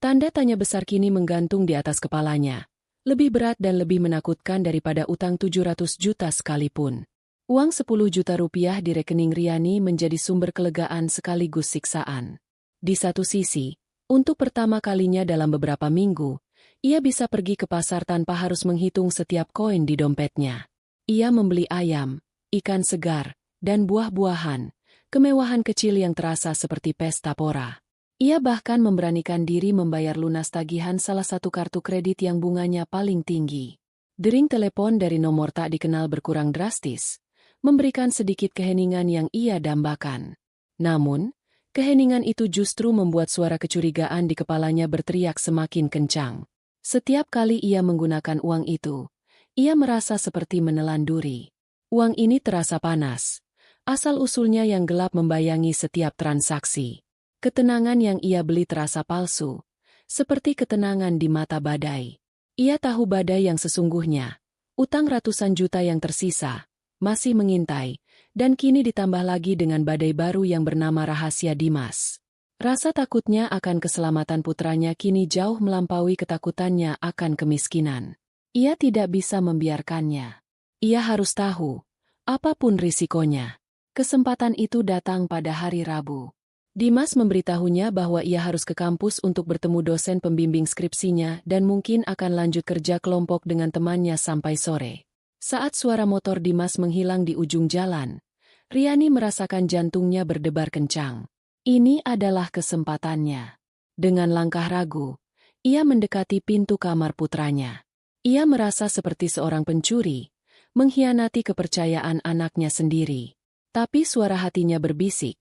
Tanda tanya besar kini menggantung di atas kepalanya. Lebih berat dan lebih menakutkan daripada utang 700 juta sekalipun. Uang 10 juta rupiah di rekening Riani menjadi sumber kelegaan sekaligus siksaan. Di satu sisi, untuk pertama kalinya dalam beberapa minggu, ia bisa pergi ke pasar tanpa harus menghitung setiap koin di dompetnya. Ia membeli ayam, ikan segar, dan buah-buahan, kemewahan kecil yang terasa seperti pesta pora. Ia bahkan memberanikan diri membayar lunas tagihan salah satu kartu kredit yang bunganya paling tinggi. Dering telepon dari nomor tak dikenal berkurang drastis, memberikan sedikit keheningan yang ia dambakan. Namun, keheningan itu justru membuat suara kecurigaan di kepalanya berteriak semakin kencang. Setiap kali ia menggunakan uang itu, ia merasa seperti menelan duri. Uang ini terasa panas. Asal-usulnya yang gelap membayangi setiap transaksi. Ketenangan yang ia beli terasa palsu, seperti ketenangan di mata badai. Ia tahu badai yang sesungguhnya, utang ratusan juta yang tersisa, masih mengintai, dan kini ditambah lagi dengan badai baru yang bernama rahasia Dimas. Rasa takutnya akan keselamatan putranya kini jauh melampaui ketakutannya akan kemiskinan. Ia tidak bisa membiarkannya. Ia harus tahu, apapun risikonya. Kesempatan itu datang pada hari Rabu. Dimas memberitahunya bahwa ia harus ke kampus untuk bertemu dosen pembimbing skripsinya dan mungkin akan lanjut kerja kelompok dengan temannya sampai sore. Saat suara motor Dimas menghilang di ujung jalan, Riani merasakan jantungnya berdebar kencang. Ini adalah kesempatannya. Dengan langkah ragu, ia mendekati pintu kamar putranya. Ia merasa seperti seorang pencuri, mengkhianati kepercayaan anaknya sendiri. Tapi suara hatinya berbisik,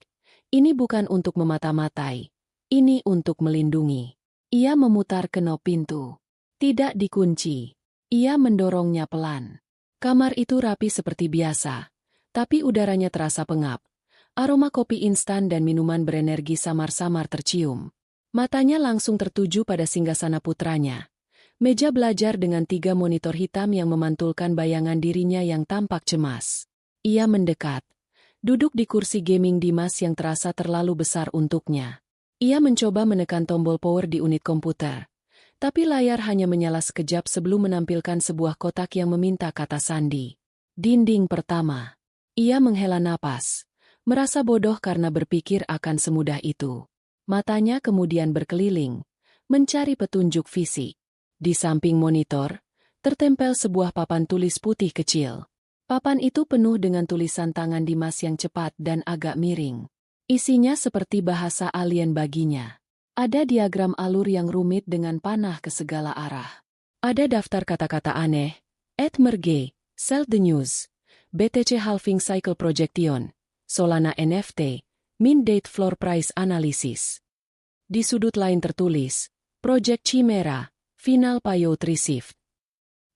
ini bukan untuk memata-matai, ini untuk melindungi. Ia memutar kenop pintu. Tidak dikunci. Ia mendorongnya pelan. Kamar itu rapi seperti biasa, tapi udaranya terasa pengap. Aroma kopi instan dan minuman berenergi samar-samar tercium. Matanya langsung tertuju pada singgasana putranya. Meja belajar dengan 3 monitor hitam yang memantulkan bayangan dirinya yang tampak cemas. Ia mendekat. Duduk di kursi gaming Dimas yang terasa terlalu besar untuknya. Ia mencoba menekan tombol power di unit komputer. Tapi layar hanya menyala sekejap sebelum menampilkan sebuah kotak yang meminta kata sandi. Dinding pertama. Ia menghela napas, merasa bodoh karena berpikir akan semudah itu. Matanya kemudian berkeliling, mencari petunjuk fisik. Di samping monitor, tertempel sebuah papan tulis putih kecil. Papan itu penuh dengan tulisan tangan Dimas yang cepat dan agak miring. Isinya seperti bahasa alien baginya. Ada diagram alur yang rumit dengan panah ke segala arah. Ada daftar kata-kata aneh, @merge, sell the news, BTC halving cycle projection, Solana NFT, min date floor price analysis. Di sudut lain tertulis, Project Chimera, final payout received.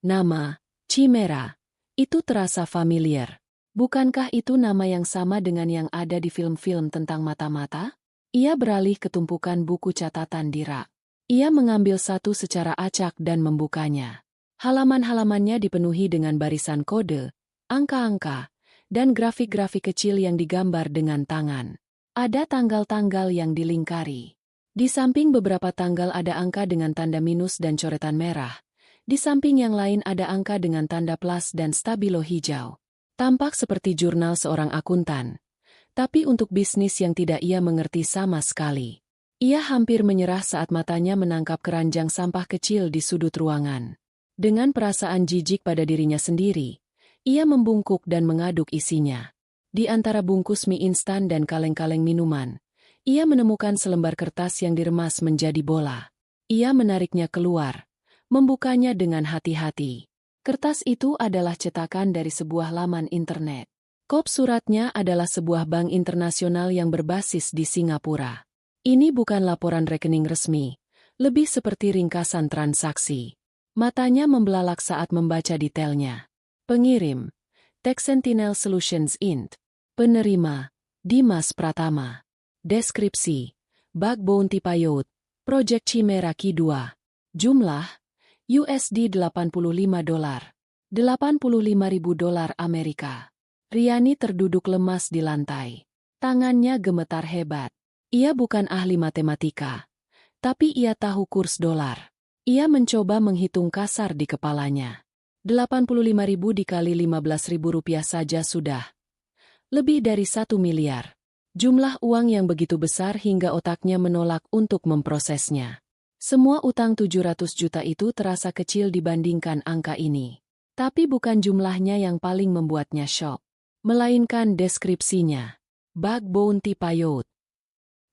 Nama, Chimera, itu terasa familiar. Bukankah itu nama yang sama dengan yang ada di film-film tentang mata-mata? Ia beralih ke tumpukan buku catatan di rak. Ia mengambil satu secara acak dan membukanya. Halaman-halamannya dipenuhi dengan barisan kode, angka-angka, dan grafik-grafik kecil yang digambar dengan tangan. Ada tanggal-tanggal yang dilingkari. Di samping beberapa tanggal ada angka dengan tanda minus dan coretan merah. Di samping yang lain ada angka dengan tanda plus dan stabilo hijau. Tampak seperti jurnal seorang akuntan. Tapi untuk bisnis yang tidak ia mengerti sama sekali. Ia hampir menyerah saat matanya menangkap keranjang sampah kecil di sudut ruangan. Dengan perasaan jijik pada dirinya sendiri, ia membungkuk dan mengaduk isinya. Di antara bungkus mie instan dan kaleng-kaleng minuman, ia menemukan selembar kertas yang diremas menjadi bola. Ia menariknya keluar, membukanya dengan hati-hati. Kertas itu adalah cetakan dari sebuah laman internet. Kop suratnya adalah sebuah bank internasional yang berbasis di Singapura. Ini bukan laporan rekening resmi, lebih seperti ringkasan transaksi. Matanya membelalak saat membaca detailnya. Pengirim, Tech Sentinel Solutions Inc. Penerima, Dimas Pratama. Deskripsi, Bug Bounty Payout, Project Chimera Q2. Jumlah, USD $85. $85.000 Amerika. Riani terduduk lemas di lantai. Tangannya gemetar hebat. Ia bukan ahli matematika, tapi ia tahu kurs dolar. Ia mencoba menghitung kasar di kepalanya. 85.000 dikali 15.000 rupiah saja sudah lebih dari 1 miliar. Jumlah uang yang begitu besar hingga otaknya menolak untuk memprosesnya. Semua utang 700 juta itu terasa kecil dibandingkan angka ini. Tapi bukan jumlahnya yang paling membuatnya syok, melainkan deskripsinya. Bug Bounty Payout.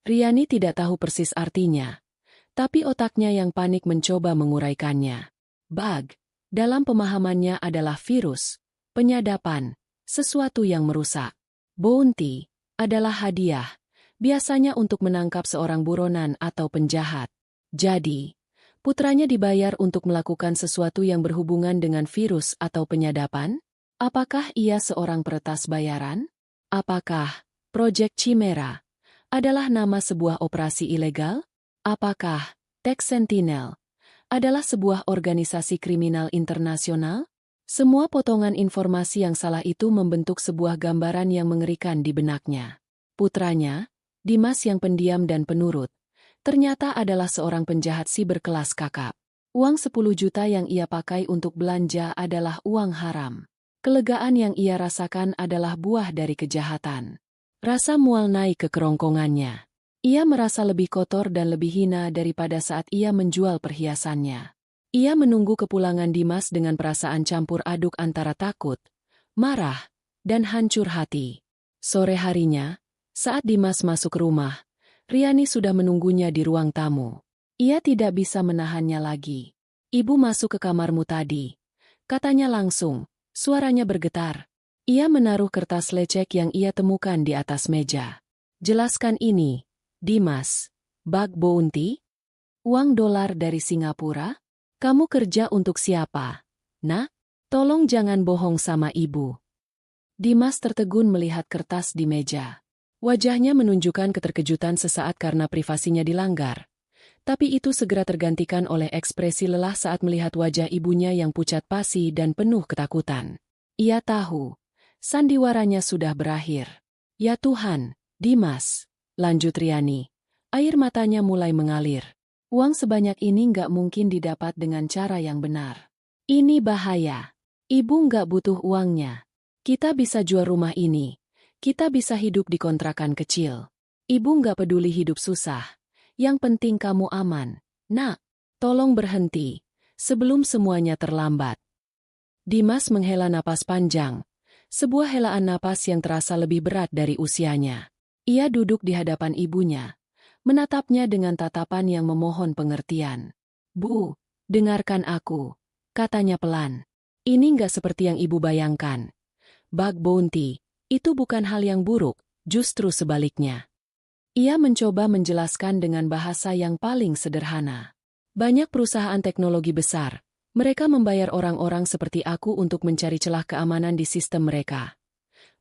Riani tidak tahu persis artinya, tapi otaknya yang panik mencoba menguraikannya. Bug, dalam pemahamannya adalah virus, penyadapan, sesuatu yang merusak. Bounty adalah hadiah, biasanya untuk menangkap seorang buronan atau penjahat. Jadi, putranya dibayar untuk melakukan sesuatu yang berhubungan dengan virus atau penyadapan? Apakah ia seorang peretas bayaran? Apakah Project Chimera adalah nama sebuah operasi ilegal? Apakah Tech Sentinel adalah sebuah organisasi kriminal internasional? Semua potongan informasi yang salah itu membentuk sebuah gambaran yang mengerikan di benaknya. Putranya, Dimas yang pendiam dan penurut, ternyata adalah seorang penjahat siber kelas kakap. Uang 10 juta yang ia pakai untuk belanja adalah uang haram. Kelegaan yang ia rasakan adalah buah dari kejahatan. Rasa mual naik ke kerongkongannya. Ia merasa lebih kotor dan lebih hina daripada saat ia menjual perhiasannya. Ia menunggu kepulangan Dimas dengan perasaan campur aduk antara takut, marah, dan hancur hati. Sore harinya, saat Dimas masuk rumah, Riani sudah menunggunya di ruang tamu. Ia tidak bisa menahannya lagi. "Ibu masuk ke kamarmu tadi," katanya langsung, suaranya bergetar. Ia menaruh kertas lecek yang ia temukan di atas meja. "Jelaskan ini, Dimas. Bug Bounty? Uang dolar dari Singapura? Kamu kerja untuk siapa? Nak, tolong jangan bohong sama ibu." Dimas tertegun melihat kertas di meja. Wajahnya menunjukkan keterkejutan sesaat karena privasinya dilanggar. Tapi itu segera tergantikan oleh ekspresi lelah saat melihat wajah ibunya yang pucat pasi dan penuh ketakutan. Ia tahu, sandiwaranya sudah berakhir. "Ya Tuhan, Dimas," lanjut Riani. Air matanya mulai mengalir. Uang sebanyak ini nggak mungkin didapat dengan cara yang benar. Ini bahaya. Ibu nggak butuh uangnya. Kita bisa jual rumah ini. Kita bisa hidup di kontrakan kecil. Ibu nggak peduli hidup susah. Yang penting kamu aman. Nak, tolong berhenti, sebelum semuanya terlambat. Dimas menghela napas panjang, sebuah helaan napas yang terasa lebih berat dari usianya. Ia duduk di hadapan ibunya, menatapnya dengan tatapan yang memohon pengertian. Bu, dengarkan aku, katanya pelan. Ini nggak seperti yang ibu bayangkan. Bug bounty, itu bukan hal yang buruk, justru sebaliknya. Ia mencoba menjelaskan dengan bahasa yang paling sederhana. Banyak perusahaan teknologi besar, mereka membayar orang-orang seperti aku untuk mencari celah keamanan di sistem mereka.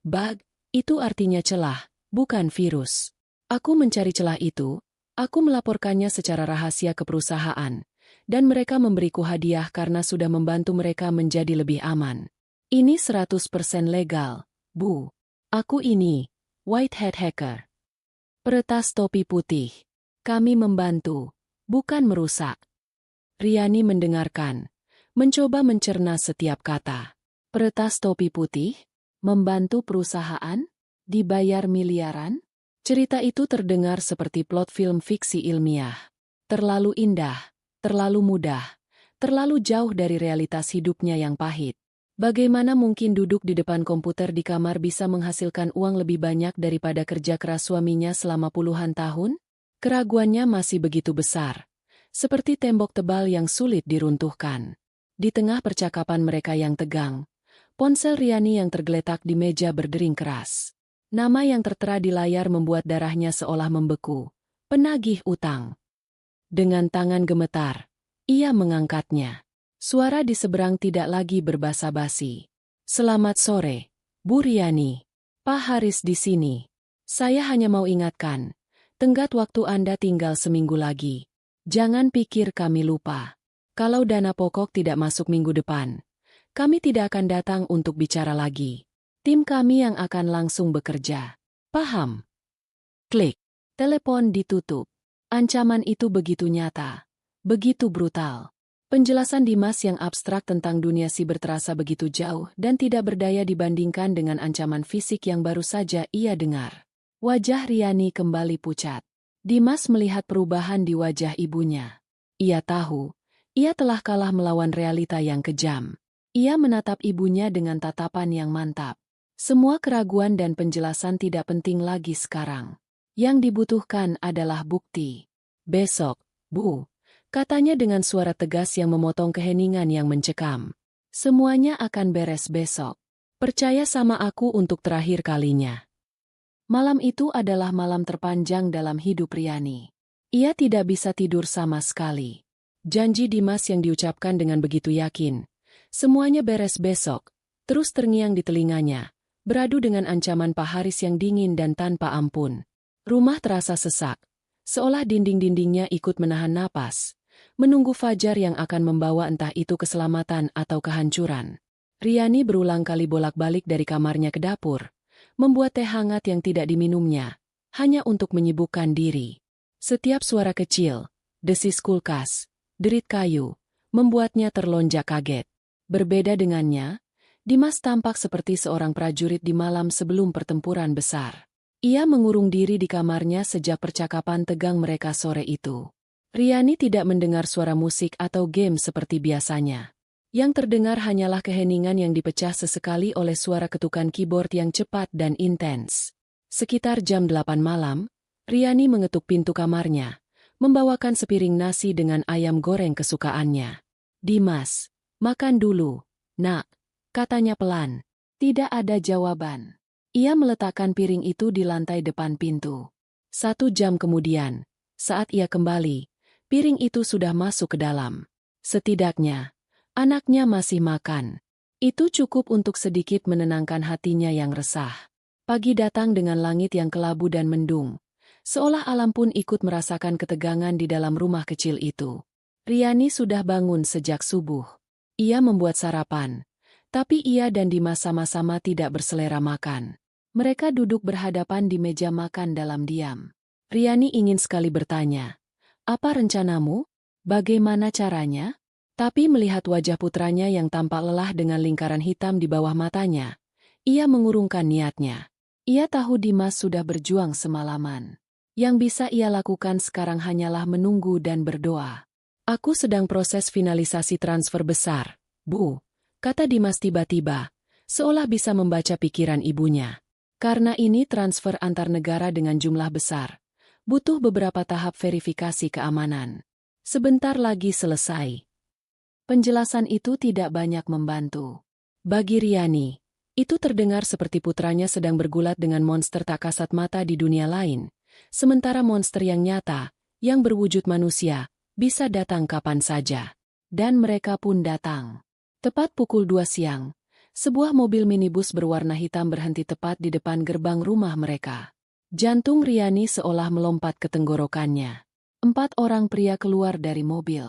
Bug, itu artinya celah, bukan virus. Aku mencari celah itu, aku melaporkannya secara rahasia ke perusahaan, dan mereka memberiku hadiah karena sudah membantu mereka menjadi lebih aman. Ini 100% legal, Bu. Aku ini, Whitehead Hacker. Peretas topi putih. Kami membantu, bukan merusak. Riani mendengarkan, mencoba mencerna setiap kata. Peretas topi putih? Membantu perusahaan? Dibayar miliaran? Cerita itu terdengar seperti plot film fiksi ilmiah. Terlalu indah, terlalu mudah, terlalu jauh dari realitas hidupnya yang pahit. Bagaimana mungkin duduk di depan komputer di kamar bisa menghasilkan uang lebih banyak daripada kerja keras suaminya selama puluhan tahun? Keraguannya masih begitu besar, seperti tembok tebal yang sulit diruntuhkan. Di tengah percakapan mereka yang tegang, ponsel Riani yang tergeletak di meja berdering keras. Nama yang tertera di layar membuat darahnya seolah membeku. Penagih utang. Dengan tangan gemetar, ia mengangkatnya. Suara di seberang tidak lagi berbasa-basi. Selamat sore, Bu Riani. Pak Haris di sini. Saya hanya mau ingatkan, tenggat waktu Anda tinggal seminggu lagi. Jangan pikir kami lupa. Kalau dana pokok tidak masuk minggu depan, kami tidak akan datang untuk bicara lagi. Tim kami yang akan langsung bekerja. Paham? Klik. Telepon ditutup. Ancaman itu begitu nyata, begitu brutal. Penjelasan Dimas yang abstrak tentang dunia siber terasa begitu jauh dan tidak berdaya dibandingkan dengan ancaman fisik yang baru saja ia dengar. Wajah Riani kembali pucat. Dimas melihat perubahan di wajah ibunya. Ia tahu, ia telah kalah melawan realita yang kejam. Ia menatap ibunya dengan tatapan yang mantap. Semua keraguan dan penjelasan tidak penting lagi sekarang. Yang dibutuhkan adalah bukti. Besok, Bu. Katanya dengan suara tegas yang memotong keheningan yang mencekam. Semuanya akan beres besok. Percaya sama aku untuk terakhir kalinya. Malam itu adalah malam terpanjang dalam hidup Riani. Ia tidak bisa tidur sama sekali. Janji Dimas yang diucapkan dengan begitu yakin. Semuanya beres besok. Terus terngiang di telinganya. Beradu dengan ancaman Pak Haris yang dingin dan tanpa ampun. Rumah terasa sesak. Seolah dinding-dindingnya ikut menahan napas. Menunggu fajar yang akan membawa entah itu keselamatan atau kehancuran. Riani berulang kali bolak-balik dari kamarnya ke dapur, membuat teh hangat yang tidak diminumnya, hanya untuk menyibukkan diri. Setiap suara kecil, desis kulkas, derit kayu, membuatnya terlonjak kaget. Berbeda dengannya, Dimas tampak seperti seorang prajurit di malam sebelum pertempuran besar. Ia mengurung diri di kamarnya sejak percakapan tegang mereka sore itu. Riani tidak mendengar suara musik atau game seperti biasanya. Yang terdengar hanyalah keheningan yang dipecah sesekali oleh suara ketukan keyboard yang cepat dan intens. Sekitar jam 8 malam, Riani mengetuk pintu kamarnya, membawakan sepiring nasi dengan ayam goreng kesukaannya. Dimas, makan dulu, nak, katanya pelan. Tidak ada jawaban. Ia meletakkan piring itu di lantai depan pintu. 1 jam kemudian, saat ia kembali, piring itu sudah masuk ke dalam. Setidaknya, anaknya masih makan. Itu cukup untuk sedikit menenangkan hatinya yang resah. Pagi datang dengan langit yang kelabu dan mendung. Seolah alam pun ikut merasakan ketegangan di dalam rumah kecil itu. Riani sudah bangun sejak subuh. Ia membuat sarapan. Tapi ia dan Dimas sama-sama tidak berselera makan. Mereka duduk berhadapan di meja makan dalam diam. Riani ingin sekali bertanya, "Apa rencanamu? Bagaimana caranya?" Tapi melihat wajah putranya yang tampak lelah dengan lingkaran hitam di bawah matanya, ia mengurungkan niatnya. Ia tahu Dimas sudah berjuang semalaman. Yang bisa ia lakukan sekarang hanyalah menunggu dan berdoa. Aku sedang proses finalisasi transfer besar, Bu, kata Dimas tiba-tiba, seolah bisa membaca pikiran ibunya. Karena ini transfer antar negara dengan jumlah besar, butuh beberapa tahap verifikasi keamanan. Sebentar lagi selesai. Penjelasan itu tidak banyak membantu. Bagi Riani, itu terdengar seperti putranya sedang bergulat dengan monster tak kasat mata di dunia lain, sementara monster yang nyata, yang berwujud manusia, bisa datang kapan saja. Dan mereka pun datang. Tepat pukul 2 siang, sebuah mobil minibus berwarna hitam berhenti tepat di depan gerbang rumah mereka. Jantung Riani seolah melompat ke tenggorokannya. 4 orang pria keluar dari mobil.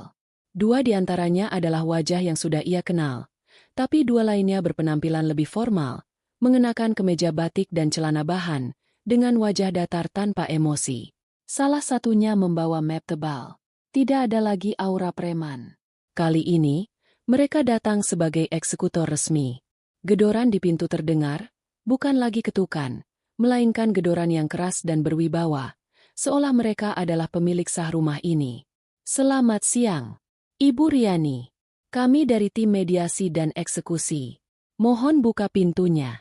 2 di antaranya adalah wajah yang sudah ia kenal. Tapi 2 lainnya berpenampilan lebih formal, mengenakan kemeja batik dan celana bahan, dengan wajah datar tanpa emosi. Salah satunya membawa map tebal. Tidak ada lagi aura preman. Kali ini, mereka datang sebagai eksekutor resmi. Gedoran di pintu terdengar, bukan lagi ketukan, melainkan gedoran yang keras dan berwibawa, seolah mereka adalah pemilik sah rumah ini. Selamat siang, Ibu Riani. Kami dari tim mediasi dan eksekusi. Mohon buka pintunya.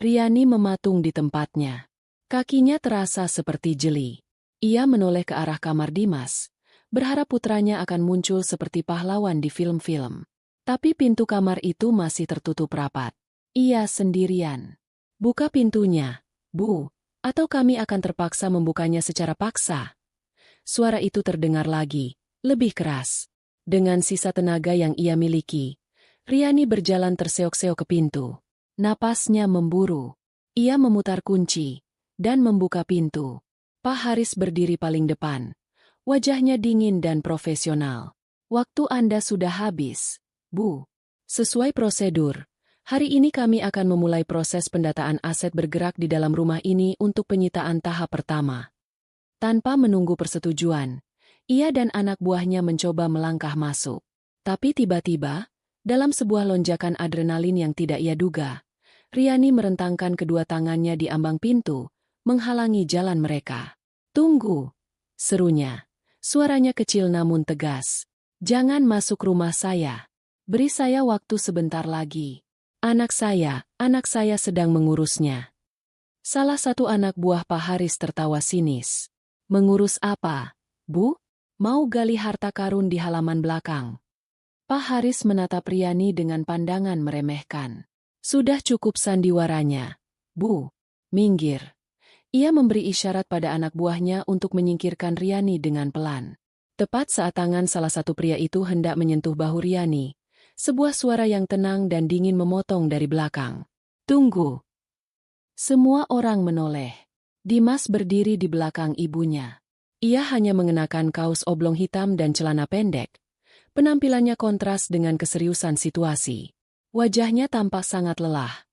Riani mematung di tempatnya. Kakinya terasa seperti jeli. Ia menoleh ke arah kamar Dimas, berharap putranya akan muncul seperti pahlawan di film-film. Tapi pintu kamar itu masih tertutup rapat. Ia sendirian. Buka pintunya, Bu, atau kami akan terpaksa membukanya secara paksa. Suara itu terdengar lagi, lebih keras. Dengan sisa tenaga yang ia miliki, Riani berjalan terseok-seok ke pintu. Napasnya memburu. Ia memutar kunci dan membuka pintu. Pak Haris berdiri paling depan. Wajahnya dingin dan profesional. Waktu Anda sudah habis, Bu. Sesuai prosedur, hari ini kami akan memulai proses pendataan aset bergerak di dalam rumah ini untuk penyitaan tahap pertama. Tanpa menunggu persetujuan, ia dan anak buahnya mencoba melangkah masuk. Tapi tiba-tiba, dalam sebuah lonjakan adrenalin yang tidak ia duga, Riani merentangkan kedua tangannya di ambang pintu, menghalangi jalan mereka. Tunggu, serunya. Suaranya kecil namun tegas. Jangan masuk rumah saya. Beri saya waktu sebentar lagi. Anak saya sedang mengurusnya. Salah satu anak buah Pak Haris tertawa sinis. Mengurus apa, Bu? Mau gali harta karun di halaman belakang. Pak Haris menatap Riani dengan pandangan meremehkan. Sudah cukup sandiwaranya, Bu. Minggir. Ia memberi isyarat pada anak buahnya untuk menyingkirkan Riani dengan pelan. Tepat saat tangan salah satu pria itu hendak menyentuh bahu Riani, sebuah suara yang tenang dan dingin memotong dari belakang. Tunggu. Semua orang menoleh. Dimas berdiri di belakang ibunya. Ia hanya mengenakan kaos oblong hitam dan celana pendek. Penampilannya kontras dengan keseriusan situasi. Wajahnya tampak sangat lelah,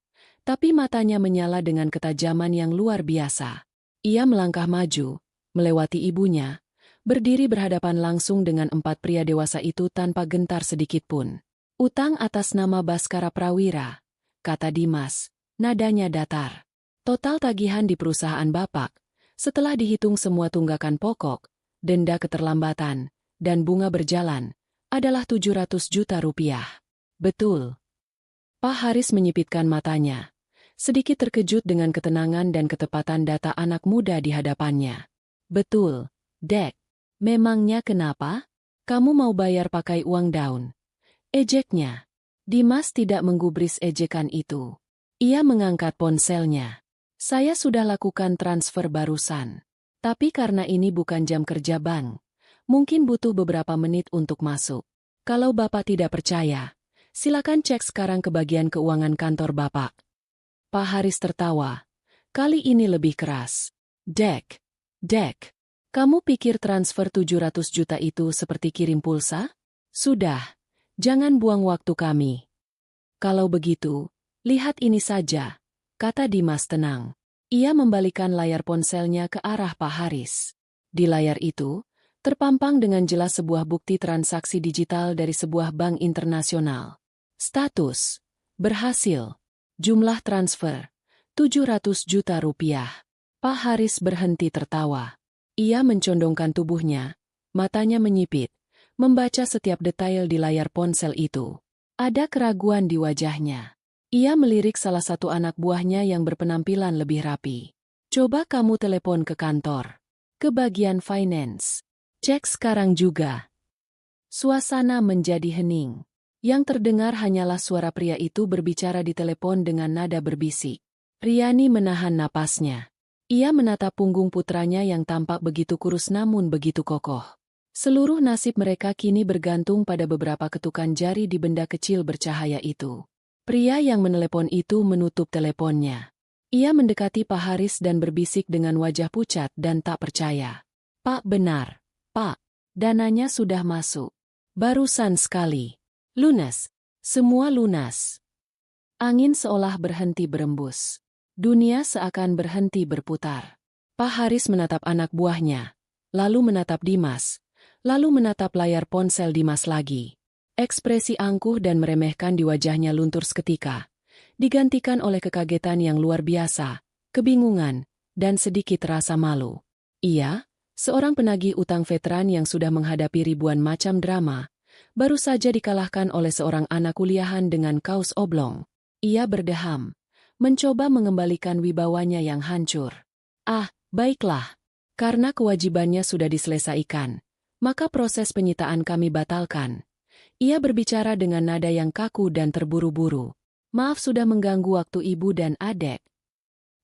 tapi matanya menyala dengan ketajaman yang luar biasa. Ia melangkah maju, melewati ibunya, berdiri berhadapan langsung dengan 4 pria dewasa itu tanpa gentar sedikitpun. Utang atas nama Baskara Prawira, kata Dimas, nadanya datar. Total tagihan di perusahaan Bapak, setelah dihitung semua tunggakan pokok, denda keterlambatan, dan bunga berjalan, adalah 700 juta rupiah. Betul. Pak Haris menyipitkan matanya, sedikit terkejut dengan ketenangan dan ketepatan data anak muda di hadapannya. Betul, Dek. Memangnya kenapa? Kamu mau bayar pakai uang daun? Ejeknya. Dimas tidak menggubris ejekan itu. Ia mengangkat ponselnya. Saya sudah lakukan transfer barusan. Tapi karena ini bukan jam kerja bank, mungkin butuh beberapa menit untuk masuk. Kalau Bapak tidak percaya, silakan cek sekarang ke bagian keuangan kantor Bapak. Pak Haris tertawa. Kali ini lebih keras. Dek, kamu pikir transfer 700 juta itu seperti kirim pulsa? Sudah, jangan buang waktu kami. Kalau begitu, lihat ini saja, kata Dimas tenang. Ia membalikan layar ponselnya ke arah Pak Haris. Di layar itu, terpampang dengan jelas sebuah bukti transaksi digital dari sebuah bank internasional. Status, berhasil. Jumlah transfer, 700 juta rupiah. Pak Haris berhenti tertawa. Ia mencondongkan tubuhnya, matanya menyipit, membaca setiap detail di layar ponsel itu. Ada keraguan di wajahnya. Ia melirik salah satu anak buahnya yang berpenampilan lebih rapi. Coba kamu telepon ke kantor. Ke bagian finance. Cek sekarang juga. Suasana menjadi hening. Yang terdengar hanyalah suara pria itu berbicara di telepon dengan nada berbisik. Riani menahan napasnya. Ia menatap punggung putranya yang tampak begitu kurus namun begitu kokoh. Seluruh nasib mereka kini bergantung pada beberapa ketukan jari di benda kecil bercahaya itu. Pria yang menelepon itu menutup teleponnya. Ia mendekati Pak Haris dan berbisik dengan wajah pucat dan tak percaya. Pak, benar. Pak, dananya sudah masuk. Barusan sekali. Lunas. Semua lunas. Angin seolah berhenti berembus. Dunia seakan berhenti berputar. Pak Haris menatap anak buahnya, lalu menatap Dimas, lalu menatap layar ponsel Dimas lagi. Ekspresi angkuh dan meremehkan di wajahnya luntur seketika, digantikan oleh kekagetan yang luar biasa, kebingungan, dan sedikit rasa malu. Ia, seorang penagih utang veteran yang sudah menghadapi ribuan macam drama, baru saja dikalahkan oleh seorang anak kuliahan dengan kaos oblong. Ia berdeham, mencoba mengembalikan wibawanya yang hancur. Ah, baiklah. Karena kewajibannya sudah diselesaikan, maka proses penyitaan kami batalkan. Ia berbicara dengan nada yang kaku dan terburu-buru. Maaf sudah mengganggu waktu ibu dan adek.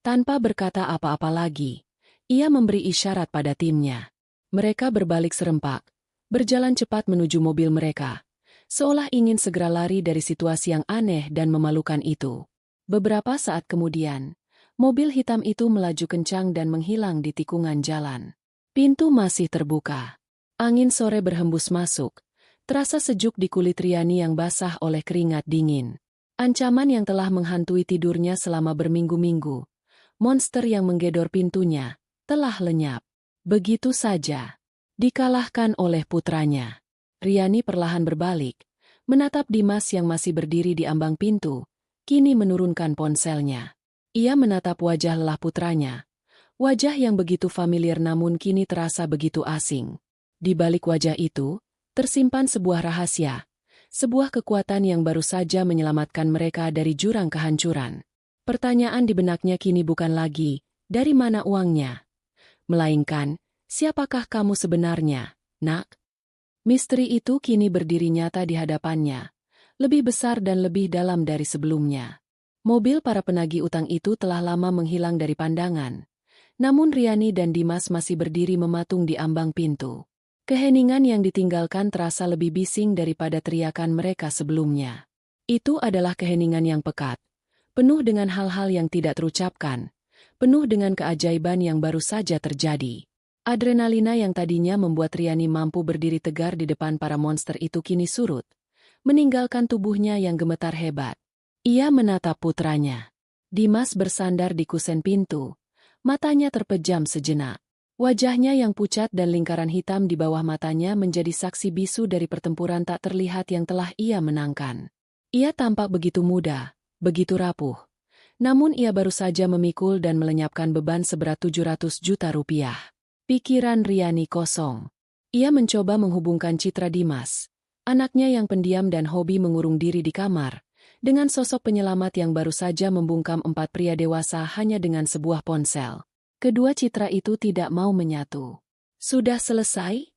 Tanpa berkata apa-apa lagi, ia memberi isyarat pada timnya. Mereka berbalik serempak, berjalan cepat menuju mobil mereka, seolah ingin segera lari dari situasi yang aneh dan memalukan itu. Beberapa saat kemudian, mobil hitam itu melaju kencang dan menghilang di tikungan jalan. Pintu masih terbuka. Angin sore berhembus masuk, terasa sejuk di kulit Riani yang basah oleh keringat dingin. Ancaman yang telah menghantui tidurnya selama berminggu-minggu, monster yang menggedor pintunya, telah lenyap. Begitu saja. Dikalahkan oleh putranya. Riani perlahan berbalik, menatap Dimas yang masih berdiri di ambang pintu, kini menurunkan ponselnya. Ia menatap wajah lelah putranya, wajah yang begitu familiar namun kini terasa begitu asing. Di balik wajah itu, tersimpan sebuah rahasia, sebuah kekuatan yang baru saja menyelamatkan mereka dari jurang kehancuran. Pertanyaan di benaknya kini bukan lagi, dari mana uangnya? Melainkan, siapakah kamu sebenarnya, nak? Misteri itu kini berdiri nyata di hadapannya, lebih besar dan lebih dalam dari sebelumnya. Mobil para penagih utang itu telah lama menghilang dari pandangan. Namun Riani dan Dimas masih berdiri mematung di ambang pintu. Keheningan yang ditinggalkan terasa lebih bising daripada teriakan mereka sebelumnya. Itu adalah keheningan yang pekat, penuh dengan hal-hal yang tidak terucapkan, penuh dengan keajaiban yang baru saja terjadi. Adrenalina yang tadinya membuat Riani mampu berdiri tegar di depan para monster itu kini surut, meninggalkan tubuhnya yang gemetar hebat. Ia menatap putranya. Dimas bersandar di kusen pintu, matanya terpejam sejenak. Wajahnya yang pucat dan lingkaran hitam di bawah matanya menjadi saksi bisu dari pertempuran tak terlihat yang telah ia menangkan. Ia tampak begitu muda, begitu rapuh. Namun ia baru saja memikul dan melenyapkan beban seberat 700 juta rupiah. Pikiran Riani kosong. Ia mencoba menghubungkan citra Dimas, anaknya yang pendiam dan hobi mengurung diri di kamar, dengan sosok penyelamat yang baru saja membungkam 4 pria dewasa hanya dengan sebuah ponsel. Kedua citra itu tidak mau menyatu. Sudah selesai?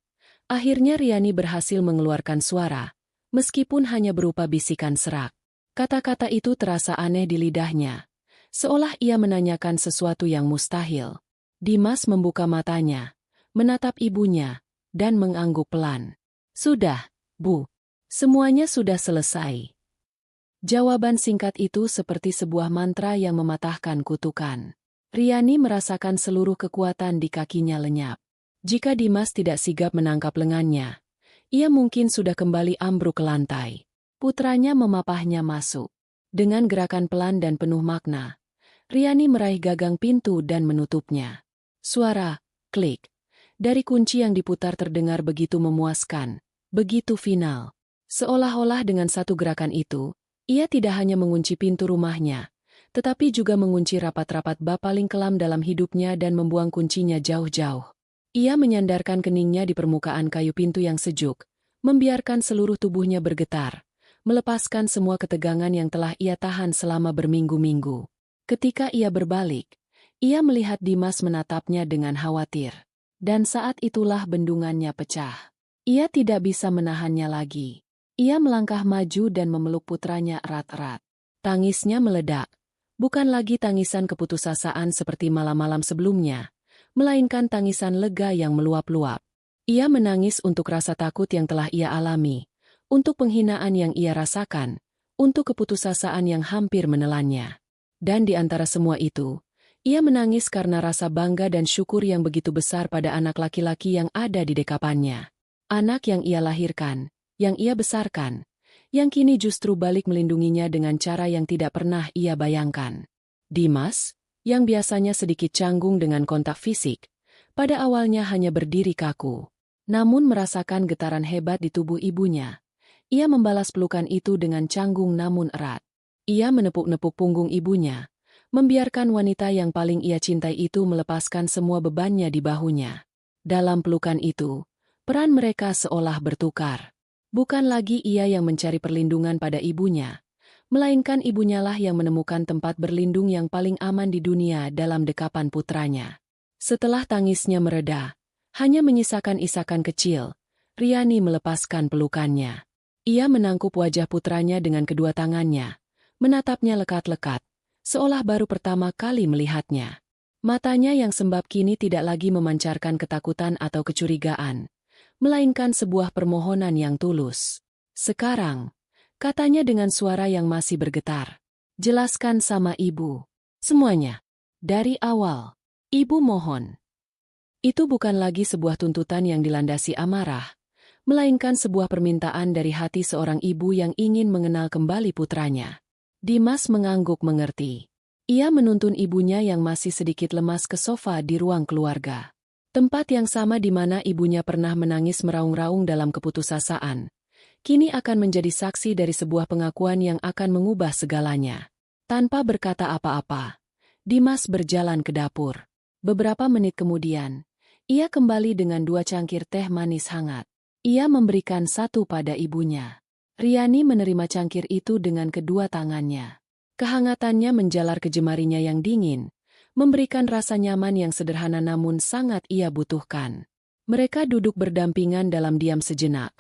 Akhirnya Riani berhasil mengeluarkan suara, meskipun hanya berupa bisikan serak. Kata-kata itu terasa aneh di lidahnya, seolah ia menanyakan sesuatu yang mustahil. Dimas membuka matanya, menatap ibunya, dan mengangguk pelan. Sudah, Bu. Semuanya sudah selesai. Jawaban singkat itu seperti sebuah mantra yang mematahkan kutukan. Riani merasakan seluruh kekuatan di kakinya lenyap. Jika Dimas tidak sigap menangkap lengannya, ia mungkin sudah kembali ambruk ke lantai. Putranya memapahnya masuk. Dengan gerakan pelan dan penuh makna, Riani meraih gagang pintu dan menutupnya. Suara, klik, dari kunci yang diputar terdengar begitu memuaskan, begitu final. Seolah-olah dengan satu gerakan itu, ia tidak hanya mengunci pintu rumahnya, tetapi juga mengunci rapat-rapat bab paling kelam dalam hidupnya dan membuang kuncinya jauh-jauh. Ia menyandarkan keningnya di permukaan kayu pintu yang sejuk, membiarkan seluruh tubuhnya bergetar, melepaskan semua ketegangan yang telah ia tahan selama berminggu-minggu. Ketika ia berbalik, ia melihat Dimas menatapnya dengan khawatir. Dan saat itulah bendungannya pecah. Ia tidak bisa menahannya lagi. Ia melangkah maju dan memeluk putranya erat-erat. Tangisnya meledak. Bukan lagi tangisan keputusasaan seperti malam-malam sebelumnya, melainkan tangisan lega yang meluap-luap. Ia menangis untuk rasa takut yang telah ia alami, untuk penghinaan yang ia rasakan, untuk keputusasaan yang hampir menelannya. Dan di antara semua itu, ia menangis karena rasa bangga dan syukur yang begitu besar pada anak laki-laki yang ada di dekapannya. Anak yang ia lahirkan, yang ia besarkan, yang kini justru balik melindunginya dengan cara yang tidak pernah ia bayangkan. Dimas, yang biasanya sedikit canggung dengan kontak fisik, pada awalnya hanya berdiri kaku. Namun merasakan getaran hebat di tubuh ibunya. Ia membalas pelukan itu dengan canggung namun erat. Ia menepuk-nepuk punggung ibunya, membiarkan wanita yang paling ia cintai itu melepaskan semua bebannya di bahunya. Dalam pelukan itu, peran mereka seolah bertukar. Bukan lagi ia yang mencari perlindungan pada ibunya, melainkan ibunyalah yang menemukan tempat berlindung yang paling aman di dunia dalam dekapan putranya. Setelah tangisnya mereda, hanya menyisakan isakan kecil, Riani melepaskan pelukannya. Ia menangkup wajah putranya dengan kedua tangannya, menatapnya lekat-lekat, seolah baru pertama kali melihatnya. Matanya yang sembab kini tidak lagi memancarkan ketakutan atau kecurigaan, melainkan sebuah permohonan yang tulus. Sekarang, katanya dengan suara yang masih bergetar, jelaskan sama ibu. Semuanya. Dari awal. Ibu mohon. Itu bukan lagi sebuah tuntutan yang dilandasi amarah, melainkan sebuah permintaan dari hati seorang ibu yang ingin mengenal kembali putranya. Dimas mengangguk mengerti. Ia menuntun ibunya yang masih sedikit lemas ke sofa di ruang keluarga. Tempat yang sama di mana ibunya pernah menangis meraung-raung dalam keputusasaan. Kini akan menjadi saksi dari sebuah pengakuan yang akan mengubah segalanya. Tanpa berkata apa-apa, Dimas berjalan ke dapur. Beberapa menit kemudian, ia kembali dengan 2 cangkir teh manis hangat. Ia memberikan satu pada ibunya. Riani menerima cangkir itu dengan kedua tangannya. Kehangatannya menjalar ke jemarinya yang dingin, memberikan rasa nyaman yang sederhana namun sangat ia butuhkan. Mereka duduk berdampingan dalam diam sejenak,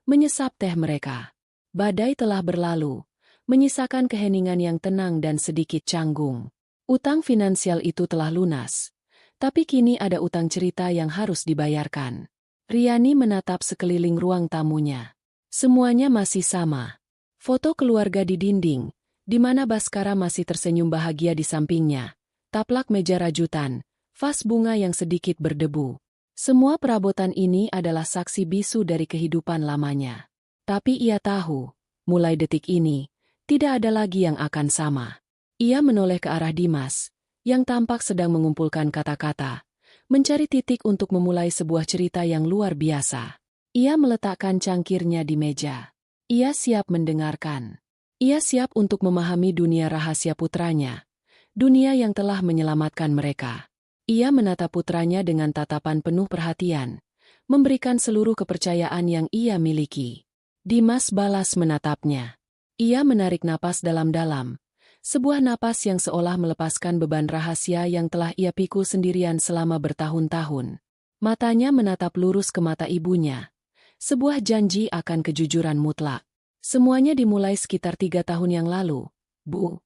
menyesap teh mereka. Badai telah berlalu, menyisakan keheningan yang tenang dan sedikit canggung. Utang finansial itu telah lunas, tapi kini ada utang cerita yang harus dibayarkan. Riani menatap sekeliling ruang tamunya. Semuanya masih sama. Foto keluarga di dinding, di mana Baskara masih tersenyum bahagia di sampingnya. Taplak meja rajutan, vas bunga yang sedikit berdebu. Semua perabotan ini adalah saksi bisu dari kehidupan lamanya. Tapi ia tahu, mulai detik ini, tidak ada lagi yang akan sama. Ia menoleh ke arah Dimas, yang tampak sedang mengumpulkan kata-kata, mencari titik untuk memulai sebuah cerita yang luar biasa. Ia meletakkan cangkirnya di meja. Ia siap mendengarkan. Ia siap untuk memahami dunia rahasia putranya, dunia yang telah menyelamatkan mereka. Ia menatap putranya dengan tatapan penuh perhatian, memberikan seluruh kepercayaan yang ia miliki. Dimas balas menatapnya. Ia menarik napas dalam-dalam, sebuah napas yang seolah melepaskan beban rahasia yang telah ia pikul sendirian selama bertahun-tahun. Matanya menatap lurus ke mata ibunya. Sebuah janji akan kejujuran mutlak. Semuanya dimulai sekitar 3 tahun yang lalu, Bu.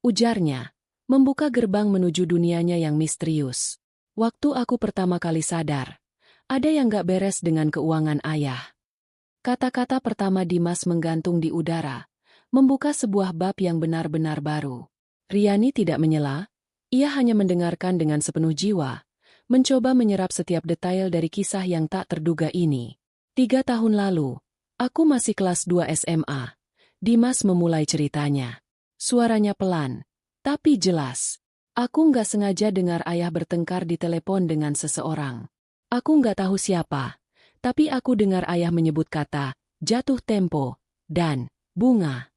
Ujarnya, membuka gerbang menuju dunianya yang misterius. Waktu aku pertama kali sadar, ada yang gak beres dengan keuangan ayah. Kata-kata pertama Dimas menggantung di udara, membuka sebuah bab yang benar-benar baru. Riani tidak menyela, ia hanya mendengarkan dengan sepenuh jiwa, mencoba menyerap setiap detail dari kisah yang tak terduga ini. 3 tahun lalu, aku masih kelas 2 SMA. Dimas memulai ceritanya. Suaranya pelan, tapi jelas. Aku nggak sengaja dengar ayah bertengkar di telepon dengan seseorang. Aku nggak tahu siapa, tapi aku dengar ayah menyebut kata, jatuh tempo, dan bunga.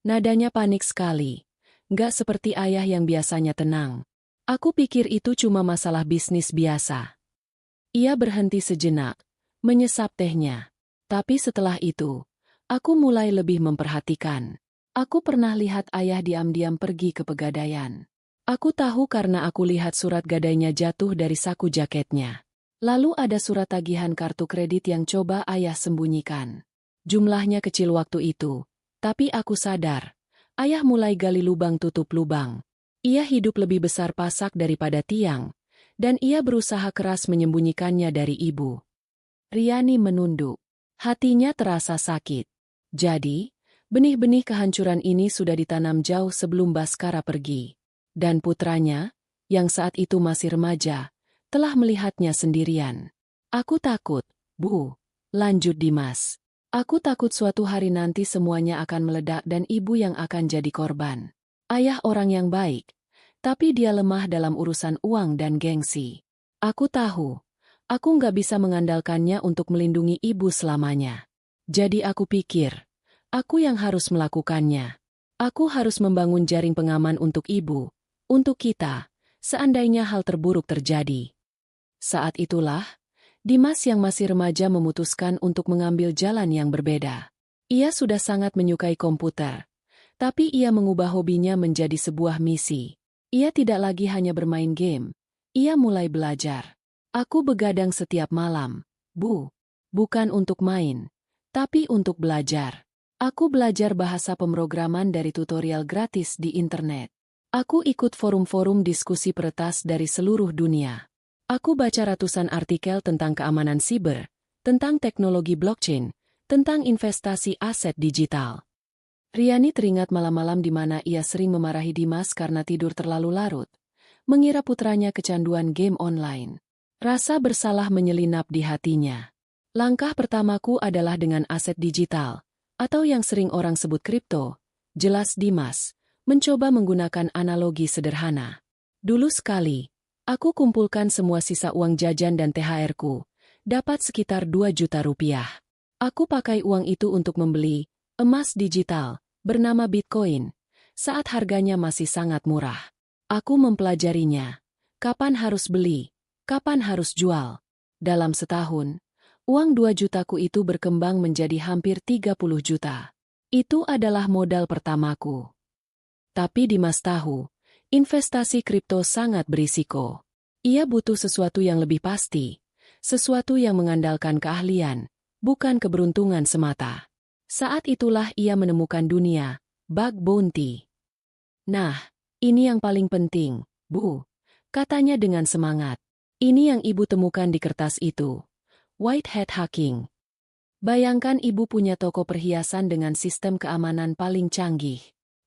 Nadanya panik sekali. Nggak seperti ayah yang biasanya tenang. Aku pikir itu cuma masalah bisnis biasa. Ia berhenti sejenak, menyesap tehnya. Tapi setelah itu, aku mulai lebih memperhatikan. Aku pernah lihat ayah diam-diam pergi ke pegadaian. Aku tahu karena aku lihat surat gadainya jatuh dari saku jaketnya. Lalu ada surat tagihan kartu kredit yang coba ayah sembunyikan. Jumlahnya kecil waktu itu, tapi aku sadar. Ayah mulai gali lubang tutup lubang. Ia hidup lebih besar pasak daripada tiang, dan ia berusaha keras menyembunyikannya dari ibu. Riani menunduk. Hatinya terasa sakit. Jadi, benih-benih kehancuran ini sudah ditanam jauh sebelum Baskara pergi. Dan putranya, yang saat itu masih remaja, telah melihatnya sendirian. Aku takut, Bu, lanjut Dimas. Aku takut suatu hari nanti semuanya akan meledak dan ibu yang akan jadi korban. Ayah orang yang baik, tapi dia lemah dalam urusan uang dan gengsi. Aku tahu. Aku nggak bisa mengandalkannya untuk melindungi ibu selamanya. Jadi aku pikir, aku yang harus melakukannya. Aku harus membangun jaring pengaman untuk ibu, untuk kita, seandainya hal terburuk terjadi. Saat itulah, Dimas yang masih remaja memutuskan untuk mengambil jalan yang berbeda. Ia sudah sangat menyukai komputer, tapi ia mengubah hobinya menjadi sebuah misi. Ia tidak lagi hanya bermain game, ia mulai belajar. Aku begadang setiap malam, Bu. Bukan untuk main, tapi untuk belajar. Aku belajar bahasa pemrograman dari tutorial gratis di internet. Aku ikut forum-forum diskusi peretas dari seluruh dunia. Aku baca ratusan artikel tentang keamanan siber, tentang teknologi blockchain, tentang investasi aset digital. Riani teringat malam-malam di mana ia sering memarahi Dimas karena tidur terlalu larut, mengira putranya kecanduan game online. Rasa bersalah menyelinap di hatinya. Langkah pertamaku adalah dengan aset digital, atau yang sering orang sebut kripto. Jelas Dimas, mencoba menggunakan analogi sederhana. Dulu sekali, aku kumpulkan semua sisa uang jajan dan THR-ku, dapat sekitar 2 juta rupiah. Aku pakai uang itu untuk membeli emas digital, bernama Bitcoin, saat harganya masih sangat murah. Aku mempelajarinya. Kapan harus beli? Kapan harus jual? Dalam setahun, uang 2 jutaku itu berkembang menjadi hampir 30 juta. Itu adalah modal pertamaku. Tapi Dimas tahu, investasi kripto sangat berisiko. Ia butuh sesuatu yang lebih pasti, sesuatu yang mengandalkan keahlian, bukan keberuntungan semata. Saat itulah ia menemukan dunia, bug bounty. Nah, ini yang paling penting, Bu, katanya dengan semangat. Ini yang ibu temukan di kertas itu. Whitehead hacking. Bayangkan ibu punya toko perhiasan dengan sistem keamanan paling canggih.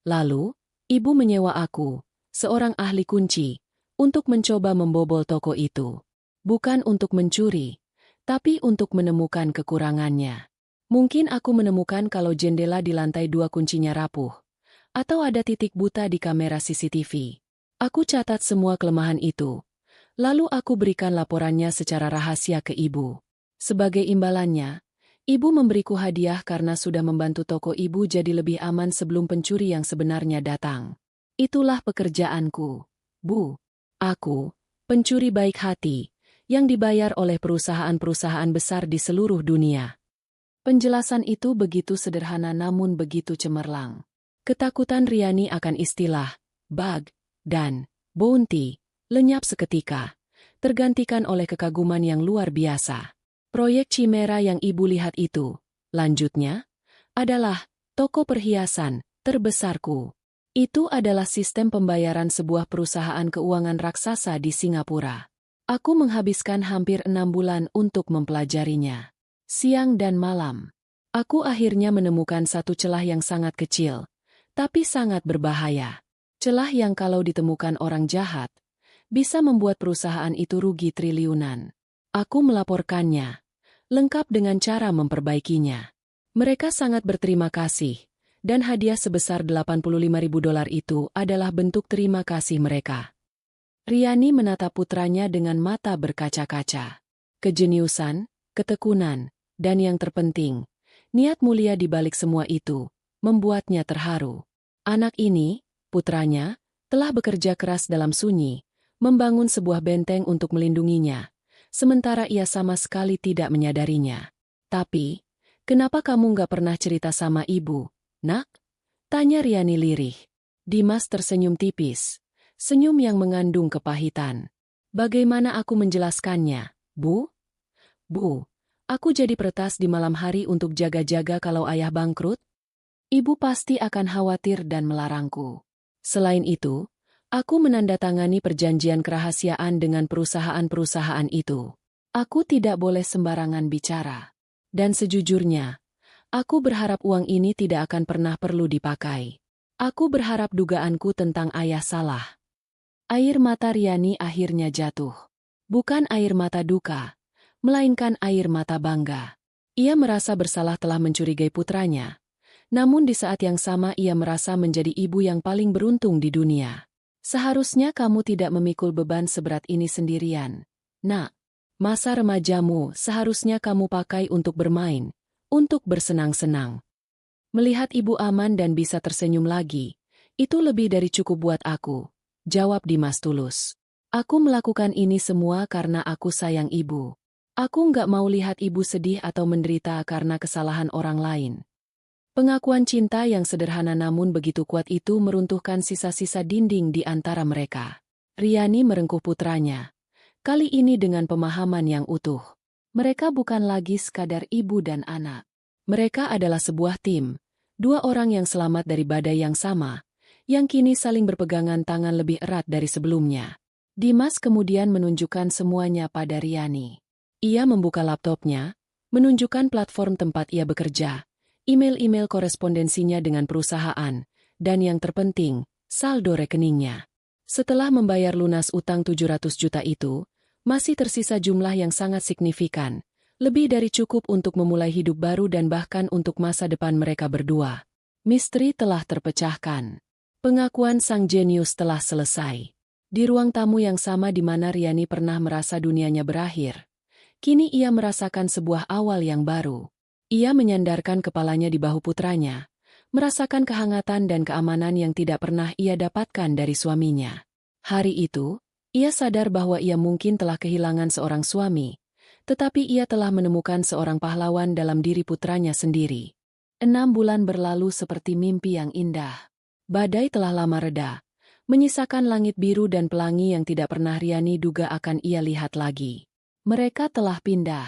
Lalu, ibu menyewa aku, seorang ahli kunci, untuk mencoba membobol toko itu. Bukan untuk mencuri, tapi untuk menemukan kekurangannya. Mungkin aku menemukan kalau jendela di lantai 2 kuncinya rapuh, atau ada titik buta di kamera CCTV. Aku catat semua kelemahan itu. Lalu aku berikan laporannya secara rahasia ke ibu. Sebagai imbalannya, ibu memberiku hadiah karena sudah membantu toko ibu jadi lebih aman sebelum pencuri yang sebenarnya datang. Itulah pekerjaanku, Bu. Aku, pencuri baik hati, yang dibayar oleh perusahaan-perusahaan besar di seluruh dunia. Penjelasan itu begitu sederhana namun begitu cemerlang. Ketakutan Riani akan istilah, bug, dan bounty, lenyap seketika, tergantikan oleh kekaguman yang luar biasa. Proyek Chimera yang ibu lihat itu, lanjutnya, adalah toko perhiasan terbesarku. Itu adalah sistem pembayaran sebuah perusahaan keuangan raksasa di Singapura. Aku menghabiskan hampir 6 bulan untuk mempelajarinya. Siang dan malam. Aku akhirnya menemukan satu celah yang sangat kecil, tapi sangat berbahaya. Celah yang kalau ditemukan orang jahat, bisa membuat perusahaan itu rugi triliunan. Aku melaporkannya, lengkap dengan cara memperbaikinya. Mereka sangat berterima kasih, dan hadiah sebesar $85.000 itu adalah bentuk terima kasih mereka. Riani menatap putranya dengan mata berkaca-kaca. Kejeniusan, ketekunan, dan yang terpenting, niat mulia di balik semua itu, membuatnya terharu. Anak ini, putranya, telah bekerja keras dalam sunyi, membangun sebuah benteng untuk melindunginya, sementara ia sama sekali tidak menyadarinya. Tapi, Kenapa kamu nggak pernah cerita sama ibu, nak? Tanya Riani lirih. Dimas tersenyum tipis. Senyum yang mengandung kepahitan. Bagaimana aku menjelaskannya, Bu? Bu, aku jadi peretas di malam hari untuk jaga-jaga kalau ayah bangkrut? Ibu pasti akan khawatir dan melarangku. Selain itu, aku menandatangani perjanjian kerahasiaan dengan perusahaan-perusahaan itu. Aku tidak boleh sembarangan bicara. Dan sejujurnya, aku berharap uang ini tidak akan pernah perlu dipakai. Aku berharap dugaanku tentang ayah salah. Air mata Riani akhirnya jatuh. Bukan air mata duka, melainkan air mata bangga. Ia merasa bersalah telah mencurigai putranya. Namun di saat yang sama ia merasa menjadi ibu yang paling beruntung di dunia. Seharusnya kamu tidak memikul beban seberat ini sendirian. Nak, masa remajamu seharusnya kamu pakai untuk bermain, untuk bersenang-senang. Melihat ibu aman dan bisa tersenyum lagi, itu lebih dari cukup buat aku. Jawab Dimas tulus. Aku melakukan ini semua karena aku sayang ibu. Aku nggak mau lihat ibu sedih atau menderita karena kesalahan orang lain. Pengakuan cinta yang sederhana namun begitu kuat itu meruntuhkan sisa-sisa dinding di antara mereka. Riani merengkuh putranya. Kali ini dengan pemahaman yang utuh. Mereka bukan lagi sekadar ibu dan anak. Mereka adalah sebuah tim. Dua orang yang selamat dari badai yang sama, yang kini saling berpegangan tangan lebih erat dari sebelumnya. Dimas kemudian menunjukkan semuanya pada Riani. Ia membuka laptopnya, menunjukkan platform tempat ia bekerja, email-email korespondensinya dengan perusahaan, dan yang terpenting, saldo rekeningnya. Setelah membayar lunas utang 700 juta itu, masih tersisa jumlah yang sangat signifikan, lebih dari cukup untuk memulai hidup baru dan bahkan untuk masa depan mereka berdua. Misteri telah terpecahkan. Pengakuan sang jenius telah selesai. Di ruang tamu yang sama di mana Riani pernah merasa dunianya berakhir, kini ia merasakan sebuah awal yang baru. Ia menyandarkan kepalanya di bahu putranya, merasakan kehangatan dan keamanan yang tidak pernah ia dapatkan dari suaminya. Hari itu, ia sadar bahwa ia mungkin telah kehilangan seorang suami, tetapi ia telah menemukan seorang pahlawan dalam diri putranya sendiri. 6 bulan berlalu seperti mimpi yang indah. Badai telah lama reda, menyisakan langit biru dan pelangi yang tidak pernah Riani duga akan ia lihat lagi. Mereka telah pindah.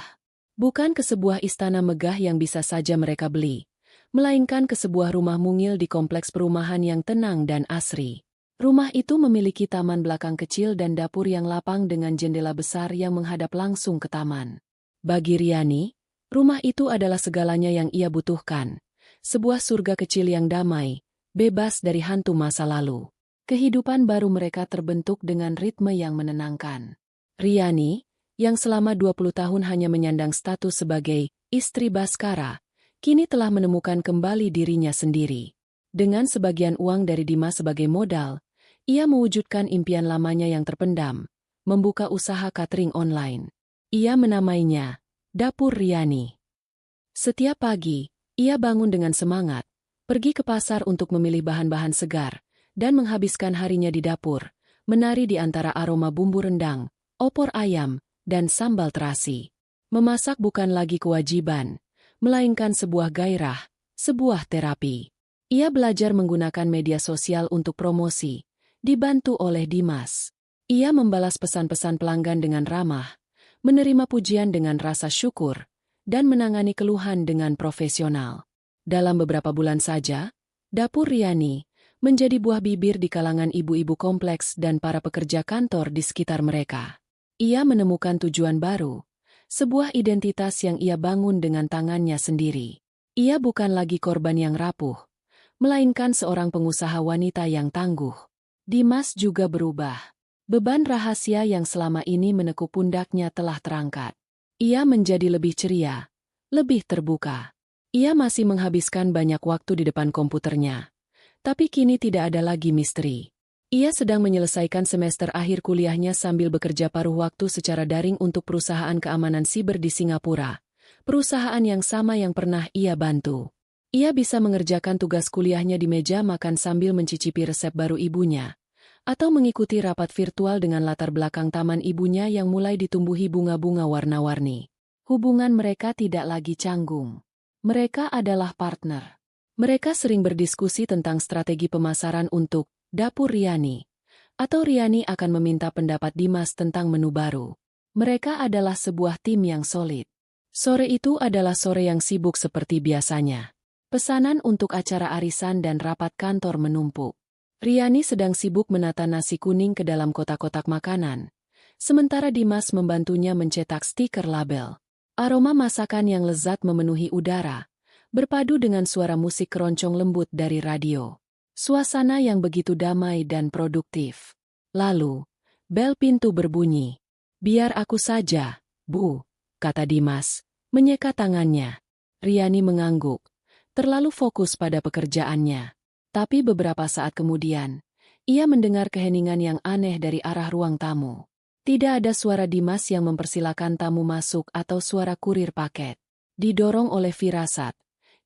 Bukan ke sebuah istana megah yang bisa saja mereka beli, melainkan ke sebuah rumah mungil di kompleks perumahan yang tenang dan asri. Rumah itu memiliki taman belakang kecil dan dapur yang lapang dengan jendela besar yang menghadap langsung ke taman. Bagi Riani, rumah itu adalah segalanya yang ia butuhkan. Sebuah surga kecil yang damai, bebas dari hantu masa lalu. Kehidupan baru mereka terbentuk dengan ritme yang menenangkan. Riani, yang selama 20 tahun hanya menyandang status sebagai istri Baskara, kini telah menemukan kembali dirinya sendiri. Dengan sebagian uang dari Dimas sebagai modal, ia mewujudkan impian lamanya yang terpendam, membuka usaha catering online. Ia menamainya Dapur Riani. Setiap pagi, ia bangun dengan semangat, pergi ke pasar untuk memilih bahan-bahan segar, dan menghabiskan harinya di dapur, menari di antara aroma bumbu rendang, opor ayam, dan sambal terasi. Memasak bukan lagi kewajiban, melainkan sebuah gairah, sebuah terapi. Ia belajar menggunakan media sosial untuk promosi, dibantu oleh Dimas. Ia membalas pesan-pesan pelanggan dengan ramah, menerima pujian dengan rasa syukur, dan menangani keluhan dengan profesional. Dalam beberapa bulan saja, Dapur Riani menjadi buah bibir di kalangan ibu-ibu kompleks dan para pekerja kantor di sekitar mereka. Ia menemukan tujuan baru, sebuah identitas yang ia bangun dengan tangannya sendiri. Ia bukan lagi korban yang rapuh, melainkan seorang pengusaha wanita yang tangguh. Dimas juga berubah. Beban rahasia yang selama ini menekuk pundaknya telah terangkat. Ia menjadi lebih ceria, lebih terbuka. Ia masih menghabiskan banyak waktu di depan komputernya. Tapi kini tidak ada lagi misteri. Ia sedang menyelesaikan semester akhir kuliahnya sambil bekerja paruh waktu secara daring untuk perusahaan keamanan siber di Singapura. Perusahaan yang sama yang pernah ia bantu. Ia bisa mengerjakan tugas kuliahnya di meja makan sambil mencicipi resep baru ibunya, atau mengikuti rapat virtual dengan latar belakang taman ibunya yang mulai ditumbuhi bunga-bunga warna-warni. Hubungan mereka tidak lagi canggung. Mereka adalah partner. Mereka sering berdiskusi tentang strategi pemasaran untuk dapur Riani. Atau Riani akan meminta pendapat Dimas tentang menu baru. Mereka adalah sebuah tim yang solid. Sore itu adalah sore yang sibuk seperti biasanya. Pesanan untuk acara arisan dan rapat kantor menumpuk. Riani sedang sibuk menata nasi kuning ke dalam kotak-kotak makanan. Sementara Dimas membantunya mencetak stiker label. Aroma masakan yang lezat memenuhi udara, berpadu dengan suara musik keroncong lembut dari radio. Suasana yang begitu damai dan produktif. Lalu, bel pintu berbunyi. "Biar aku saja, Bu," kata Dimas, menyeka tangannya. Riani mengangguk, terlalu fokus pada pekerjaannya. Tapi beberapa saat kemudian, ia mendengar keheningan yang aneh dari arah ruang tamu. Tidak ada suara Dimas yang mempersilakan tamu masuk atau suara kurir paket. Didorong oleh firasat,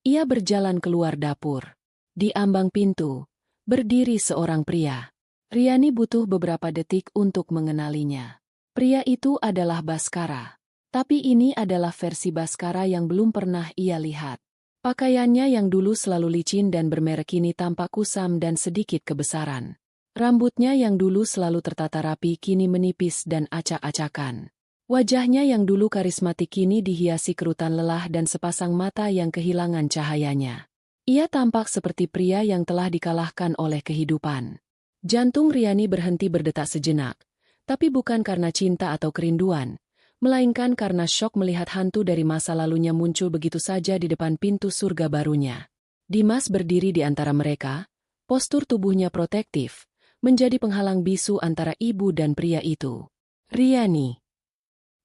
ia berjalan keluar dapur. Di ambang pintu, berdiri seorang pria. Riani butuh beberapa detik untuk mengenalinya. Pria itu adalah Baskara. Tapi ini adalah versi Baskara yang belum pernah ia lihat. Pakaiannya yang dulu selalu licin dan bermerek kini tampak kusam dan sedikit kebesaran. Rambutnya yang dulu selalu tertata rapi kini menipis dan acak-acakan. Wajahnya yang dulu karismatik kini dihiasi kerutan lelah dan sepasang mata yang kehilangan cahayanya. Ia tampak seperti pria yang telah dikalahkan oleh kehidupan. Jantung Riani berhenti berdetak sejenak, tapi bukan karena cinta atau kerinduan, melainkan karena syok melihat hantu dari masa lalunya muncul begitu saja di depan pintu surga barunya. Dimas berdiri di antara mereka, postur tubuhnya protektif, menjadi penghalang bisu antara ibu dan pria itu. "Riani."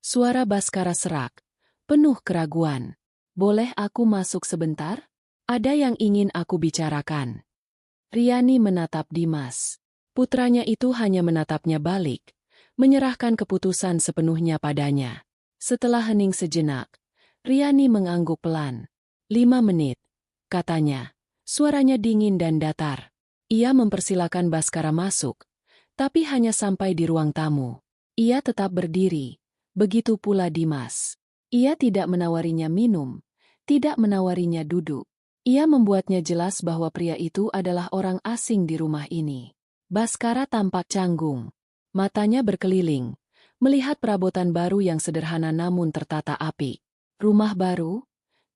Suara Baskara serak, penuh keraguan. "Boleh aku masuk sebentar? Ada yang ingin aku bicarakan." Riani menatap Dimas. Putranya itu hanya menatapnya balik, menyerahkan keputusan sepenuhnya padanya. Setelah hening sejenak, Riani mengangguk pelan. 5 menit, katanya. Suaranya dingin dan datar. Ia mempersilakan Baskara masuk, tapi hanya sampai di ruang tamu. Ia tetap berdiri, begitu pula Dimas. Ia tidak menawarinya minum, tidak menawarinya duduk. Ia membuatnya jelas bahwa pria itu adalah orang asing di rumah ini. Baskara tampak canggung. Matanya berkeliling, melihat perabotan baru yang sederhana namun tertata apik. "Rumah baru?"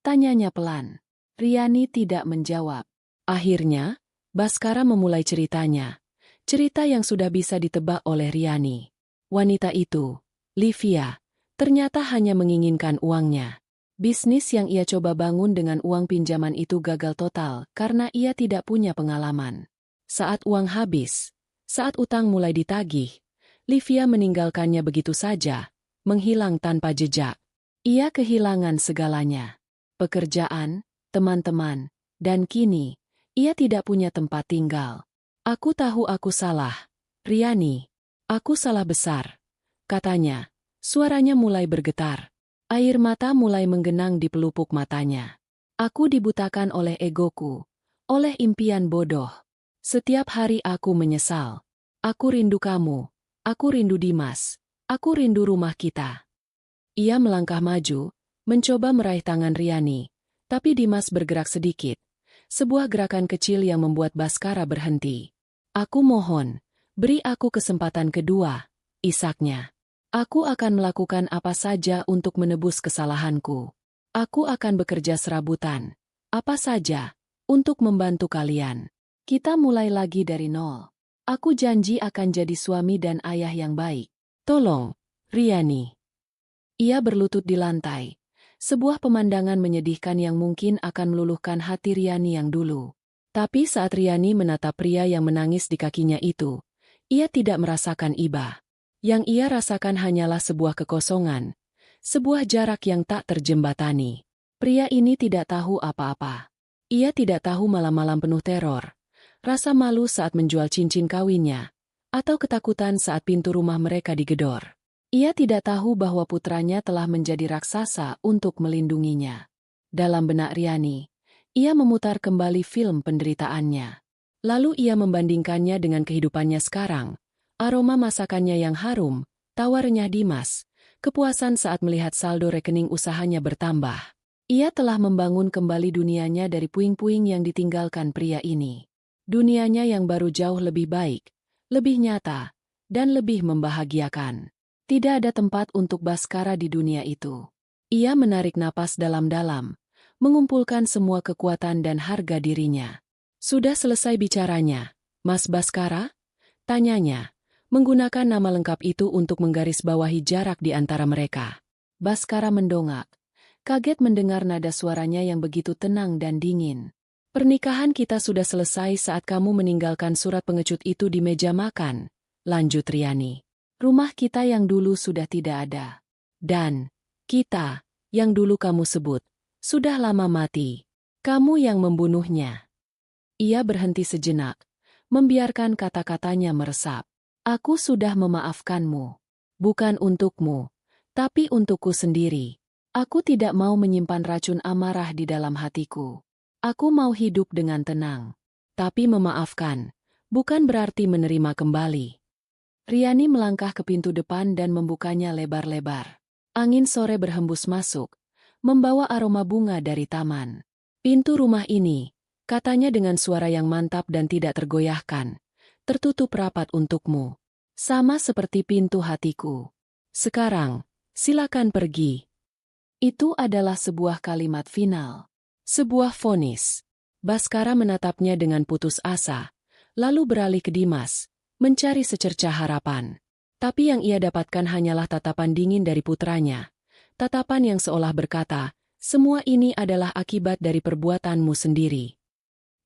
tanyanya pelan. Riani tidak menjawab. Akhirnya, Baskara memulai ceritanya. Cerita yang sudah bisa ditebak oleh Riani. Wanita itu, Livia, ternyata hanya menginginkan uangnya. Bisnis yang ia coba bangun dengan uang pinjaman itu gagal total karena ia tidak punya pengalaman. Saat uang habis, saat utang mulai ditagih, Livia meninggalkannya begitu saja, menghilang tanpa jejak. Ia kehilangan segalanya. Pekerjaan, teman-teman, dan kini, ia tidak punya tempat tinggal. "Aku tahu aku salah, Riani. Aku salah besar," katanya. Suaranya mulai bergetar. Air mata mulai menggenang di pelupuk matanya. "Aku dibutakan oleh egoku, oleh impian bodoh. Setiap hari aku menyesal. Aku rindu kamu, aku rindu Dimas, aku rindu rumah kita." Ia melangkah maju, mencoba meraih tangan Riani, tapi Dimas bergerak sedikit. Sebuah gerakan kecil yang membuat Baskara berhenti. "Aku mohon, beri aku kesempatan kedua," isaknya. "Aku akan melakukan apa saja untuk menebus kesalahanku. Aku akan bekerja serabutan, apa saja, untuk membantu kalian. Kita mulai lagi dari nol. Aku janji akan jadi suami dan ayah yang baik. Tolong, Riani." Ia berlutut di lantai. Sebuah pemandangan menyedihkan yang mungkin akan meluluhkan hati Riani yang dulu. Tapi saat Riani menatap pria yang menangis di kakinya itu, ia tidak merasakan iba. Yang ia rasakan hanyalah sebuah kekosongan, sebuah jarak yang tak terjembatani. Pria ini tidak tahu apa-apa. Ia tidak tahu malam-malam penuh teror, rasa malu saat menjual cincin kawinnya, atau ketakutan saat pintu rumah mereka digedor. Ia tidak tahu bahwa putranya telah menjadi raksasa untuk melindunginya. Dalam benak Riani, ia memutar kembali film penderitaannya. Lalu ia membandingkannya dengan kehidupannya sekarang. Aroma masakannya yang harum, tawa renyah Dimas, kepuasan saat melihat saldo rekening usahanya bertambah. Ia telah membangun kembali dunianya dari puing-puing yang ditinggalkan pria ini. Dunianya yang baru jauh lebih baik, lebih nyata, dan lebih membahagiakan. Tidak ada tempat untuk Baskara di dunia itu. Ia menarik napas dalam-dalam, mengumpulkan semua kekuatan dan harga dirinya. Sudah selesai bicaranya, Mas Baskara? Tanyanya, menggunakan nama lengkap itu untuk menggarisbawahi jarak di antara mereka. Baskara mendongak, kaget mendengar nada suaranya yang begitu tenang dan dingin. Pernikahan kita sudah selesai saat kamu meninggalkan surat pengecut itu di meja makan, lanjut Riani. Rumah kita yang dulu sudah tidak ada. Dan kita, yang dulu kamu sebut, sudah lama mati. Kamu yang membunuhnya. Ia berhenti sejenak, membiarkan kata-katanya meresap. Aku sudah memaafkanmu. Bukan untukmu, tapi untukku sendiri. Aku tidak mau menyimpan racun amarah di dalam hatiku. Aku mau hidup dengan tenang. Tapi memaafkan, bukan berarti menerima kembali. Riani melangkah ke pintu depan dan membukanya lebar-lebar. Angin sore berhembus masuk, membawa aroma bunga dari taman. Pintu rumah ini, katanya dengan suara yang mantap dan tidak tergoyahkan, tertutup rapat untukmu. Sama seperti pintu hatiku. Sekarang, silakan pergi. Itu adalah sebuah kalimat final. Sebuah vonis. Baskara menatapnya dengan putus asa, lalu beralih ke Dimas, mencari secercah harapan. Tapi yang ia dapatkan hanyalah tatapan dingin dari putranya. Tatapan yang seolah berkata, semua ini adalah akibat dari perbuatanmu sendiri.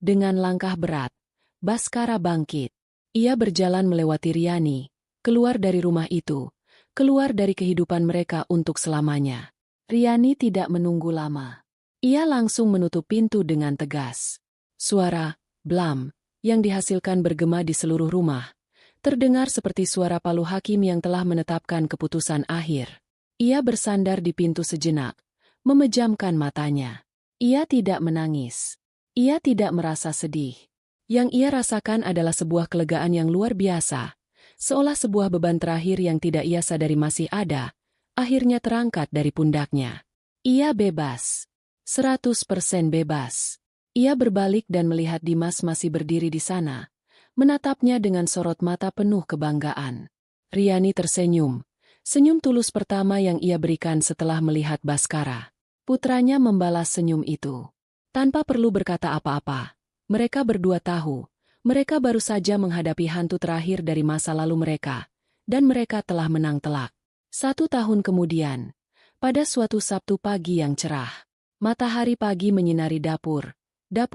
Dengan langkah berat, Baskara bangkit. Ia berjalan melewati Riani, keluar dari rumah itu, keluar dari kehidupan mereka untuk selamanya. Riani tidak menunggu lama. Ia langsung menutup pintu dengan tegas. Suara, blam, yang dihasilkan bergema di seluruh rumah, terdengar seperti suara palu hakim yang telah menetapkan keputusan akhir. Ia bersandar di pintu sejenak, memejamkan matanya. Ia tidak menangis. Ia tidak merasa sedih. Yang ia rasakan adalah sebuah kelegaan yang luar biasa, seolah sebuah beban terakhir yang tidak ia sadari masih ada, akhirnya terangkat dari pundaknya. Ia bebas. 100% bebas. Ia berbalik dan melihat Dimas masih berdiri di sana, menatapnya dengan sorot mata penuh kebanggaan. Riani tersenyum, senyum tulus pertama yang ia berikan setelah melihat Baskara. Putranya membalas senyum itu. Tanpa perlu berkata apa-apa, mereka berdua tahu, mereka baru saja menghadapi hantu terakhir dari masa lalu mereka, dan mereka telah menang telak. 1 tahun kemudian, pada suatu Sabtu pagi yang cerah, matahari pagi menyinari dapur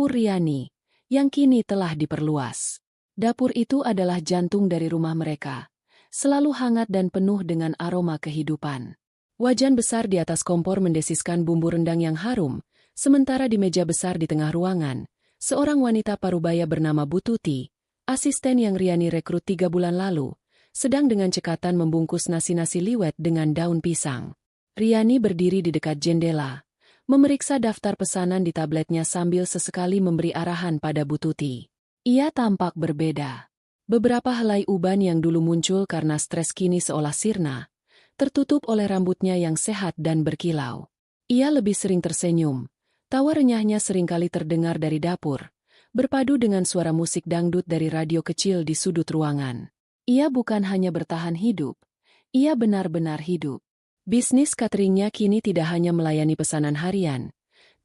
Riani, yang kini telah diperluas. Dapur itu adalah jantung dari rumah mereka, selalu hangat dan penuh dengan aroma kehidupan. Wajan besar di atas kompor mendesiskan bumbu rendang yang harum, sementara di meja besar di tengah ruangan, seorang wanita parubaya bernama Bu Tuti, asisten yang Riani rekrut 3 bulan lalu, sedang dengan cekatan membungkus nasi-nasi liwet dengan daun pisang. Riani berdiri di dekat jendela, memeriksa daftar pesanan di tabletnya sambil sesekali memberi arahan pada Bu Tuti. Ia tampak berbeda. Beberapa helai uban yang dulu muncul karena stres kini seolah sirna, tertutup oleh rambutnya yang sehat dan berkilau. Ia lebih sering tersenyum, tawa renyahnya seringkali terdengar dari dapur, berpadu dengan suara musik dangdut dari radio kecil di sudut ruangan. Ia bukan hanya bertahan hidup, ia benar-benar hidup. Bisnis cateringnya kini tidak hanya melayani pesanan harian,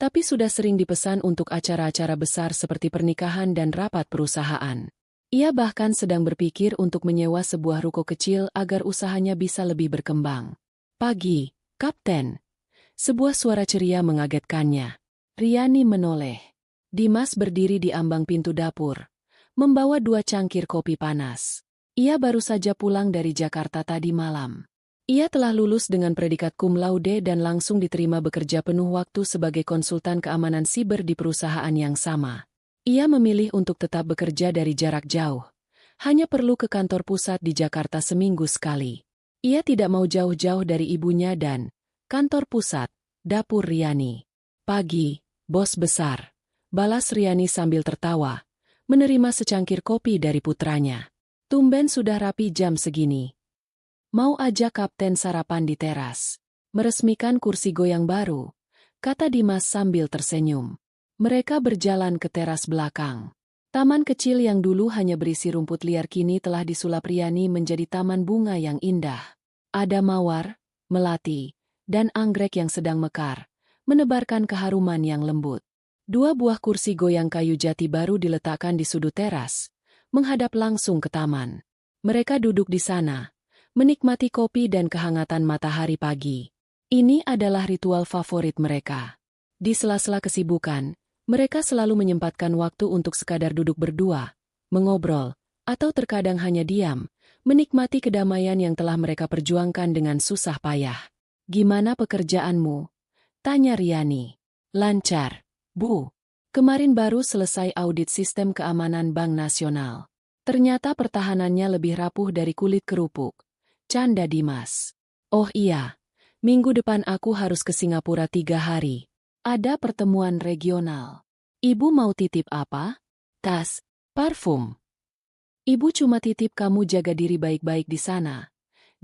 tapi sudah sering dipesan untuk acara-acara besar seperti pernikahan dan rapat perusahaan. Ia bahkan sedang berpikir untuk menyewa sebuah ruko kecil agar usahanya bisa lebih berkembang. Pagi, Kapten. Sebuah suara ceria mengagetkannya. Riani menoleh. Dimas berdiri di ambang pintu dapur, membawa 2 cangkir kopi panas. Ia baru saja pulang dari Jakarta tadi malam. Ia telah lulus dengan predikat cum laude dan langsung diterima bekerja penuh waktu sebagai konsultan keamanan siber di perusahaan yang sama. Ia memilih untuk tetap bekerja dari jarak jauh. Hanya perlu ke kantor pusat di Jakarta seminggu sekali. Ia tidak mau jauh-jauh dari ibunya dan kantor pusat, dapur Riani. Pagi, bos besar. Balas Riani sambil tertawa, menerima secangkir kopi dari putranya. Tumben sudah rapi jam segini. Mau ajak Kapten sarapan di teras. Meresmikan kursi goyang baru. kata Dimas sambil tersenyum. Mereka berjalan ke teras belakang. Taman kecil yang dulu hanya berisi rumput liar kini telah disulap Riani menjadi taman bunga yang indah. Ada mawar, melati, dan anggrek yang sedang mekar, menebarkan keharuman yang lembut. 2 buah kursi goyang kayu jati baru diletakkan di sudut teras, menghadap langsung ke taman. Mereka duduk di sana, menikmati kopi dan kehangatan matahari pagi. Ini adalah ritual favorit mereka. Di sela-sela kesibukan, mereka selalu menyempatkan waktu untuk sekadar duduk berdua, mengobrol, atau terkadang hanya diam, menikmati kedamaian yang telah mereka perjuangkan dengan susah payah. "Gimana pekerjaanmu?" tanya Riani. "Lancar, Bu. Kemarin baru selesai audit sistem keamanan Bank Nasional. Ternyata pertahanannya lebih rapuh dari kulit kerupuk," canda Dimas. "Oh iya, minggu depan aku harus ke Singapura 3 hari. Ada pertemuan regional. Ibu mau titip apa? Tas, parfum." "Ibu cuma titip kamu jaga diri baik-baik di sana,"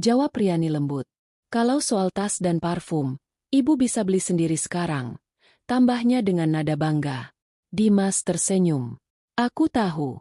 jawab Riani lembut. "Kalau soal tas dan parfum, ibu bisa beli sendiri sekarang," tambahnya dengan nada bangga. Dimas tersenyum. "Aku tahu."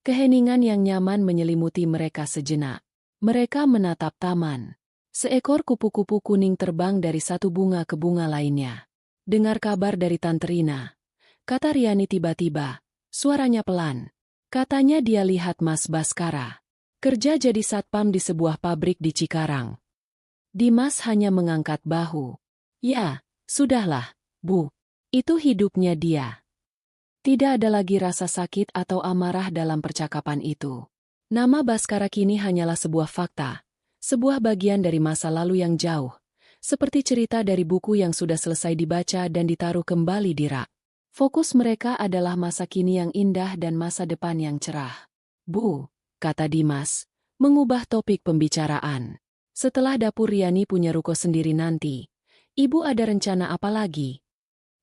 Keheningan yang nyaman menyelimuti mereka sejenak. Mereka menatap taman. Seekor kupu-kupu kuning terbang dari satu bunga ke bunga lainnya. "Dengar kabar dari Tante Rina," kata Riani tiba-tiba, suaranya pelan. Katanya dia lihat Mas Baskara kerja jadi satpam di sebuah pabrik di Cikarang. Dimas hanya mengangkat bahu. "Ya, sudahlah, Bu. Itu hidupnya dia." Tidak ada lagi rasa sakit atau amarah dalam percakapan itu. Nama Baskara kini hanyalah sebuah fakta, sebuah bagian dari masa lalu yang jauh, seperti cerita dari buku yang sudah selesai dibaca dan ditaruh kembali di rak. Fokus mereka adalah masa kini yang indah dan masa depan yang cerah. "Bu," kata Dimas, mengubah topik pembicaraan. "Setelah dapur Riani punya ruko sendiri nanti, Ibu ada rencana apa lagi?"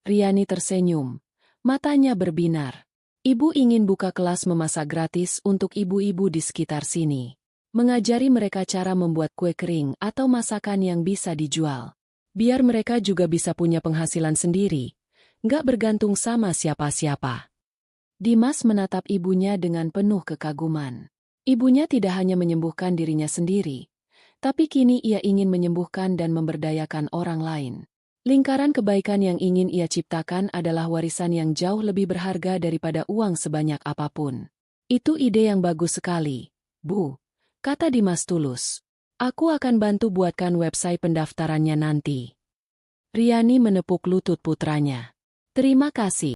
Riani tersenyum, matanya berbinar. "Ibu ingin buka kelas memasak gratis untuk ibu-ibu di sekitar sini. Mengajari mereka cara membuat kue kering atau masakan yang bisa dijual. Biar mereka juga bisa punya penghasilan sendiri, nggak bergantung sama siapa-siapa." Dimas menatap ibunya dengan penuh kekaguman. Ibunya tidak hanya menyembuhkan dirinya sendiri, tapi kini ia ingin menyembuhkan dan memberdayakan orang lain. Lingkaran kebaikan yang ingin ia ciptakan adalah warisan yang jauh lebih berharga daripada uang sebanyak apapun. "Itu ide yang bagus sekali, Bu," kata Dimas tulus. "Aku akan bantu buatkan website pendaftarannya nanti." Riani menepuk lutut putranya. "Terima kasih."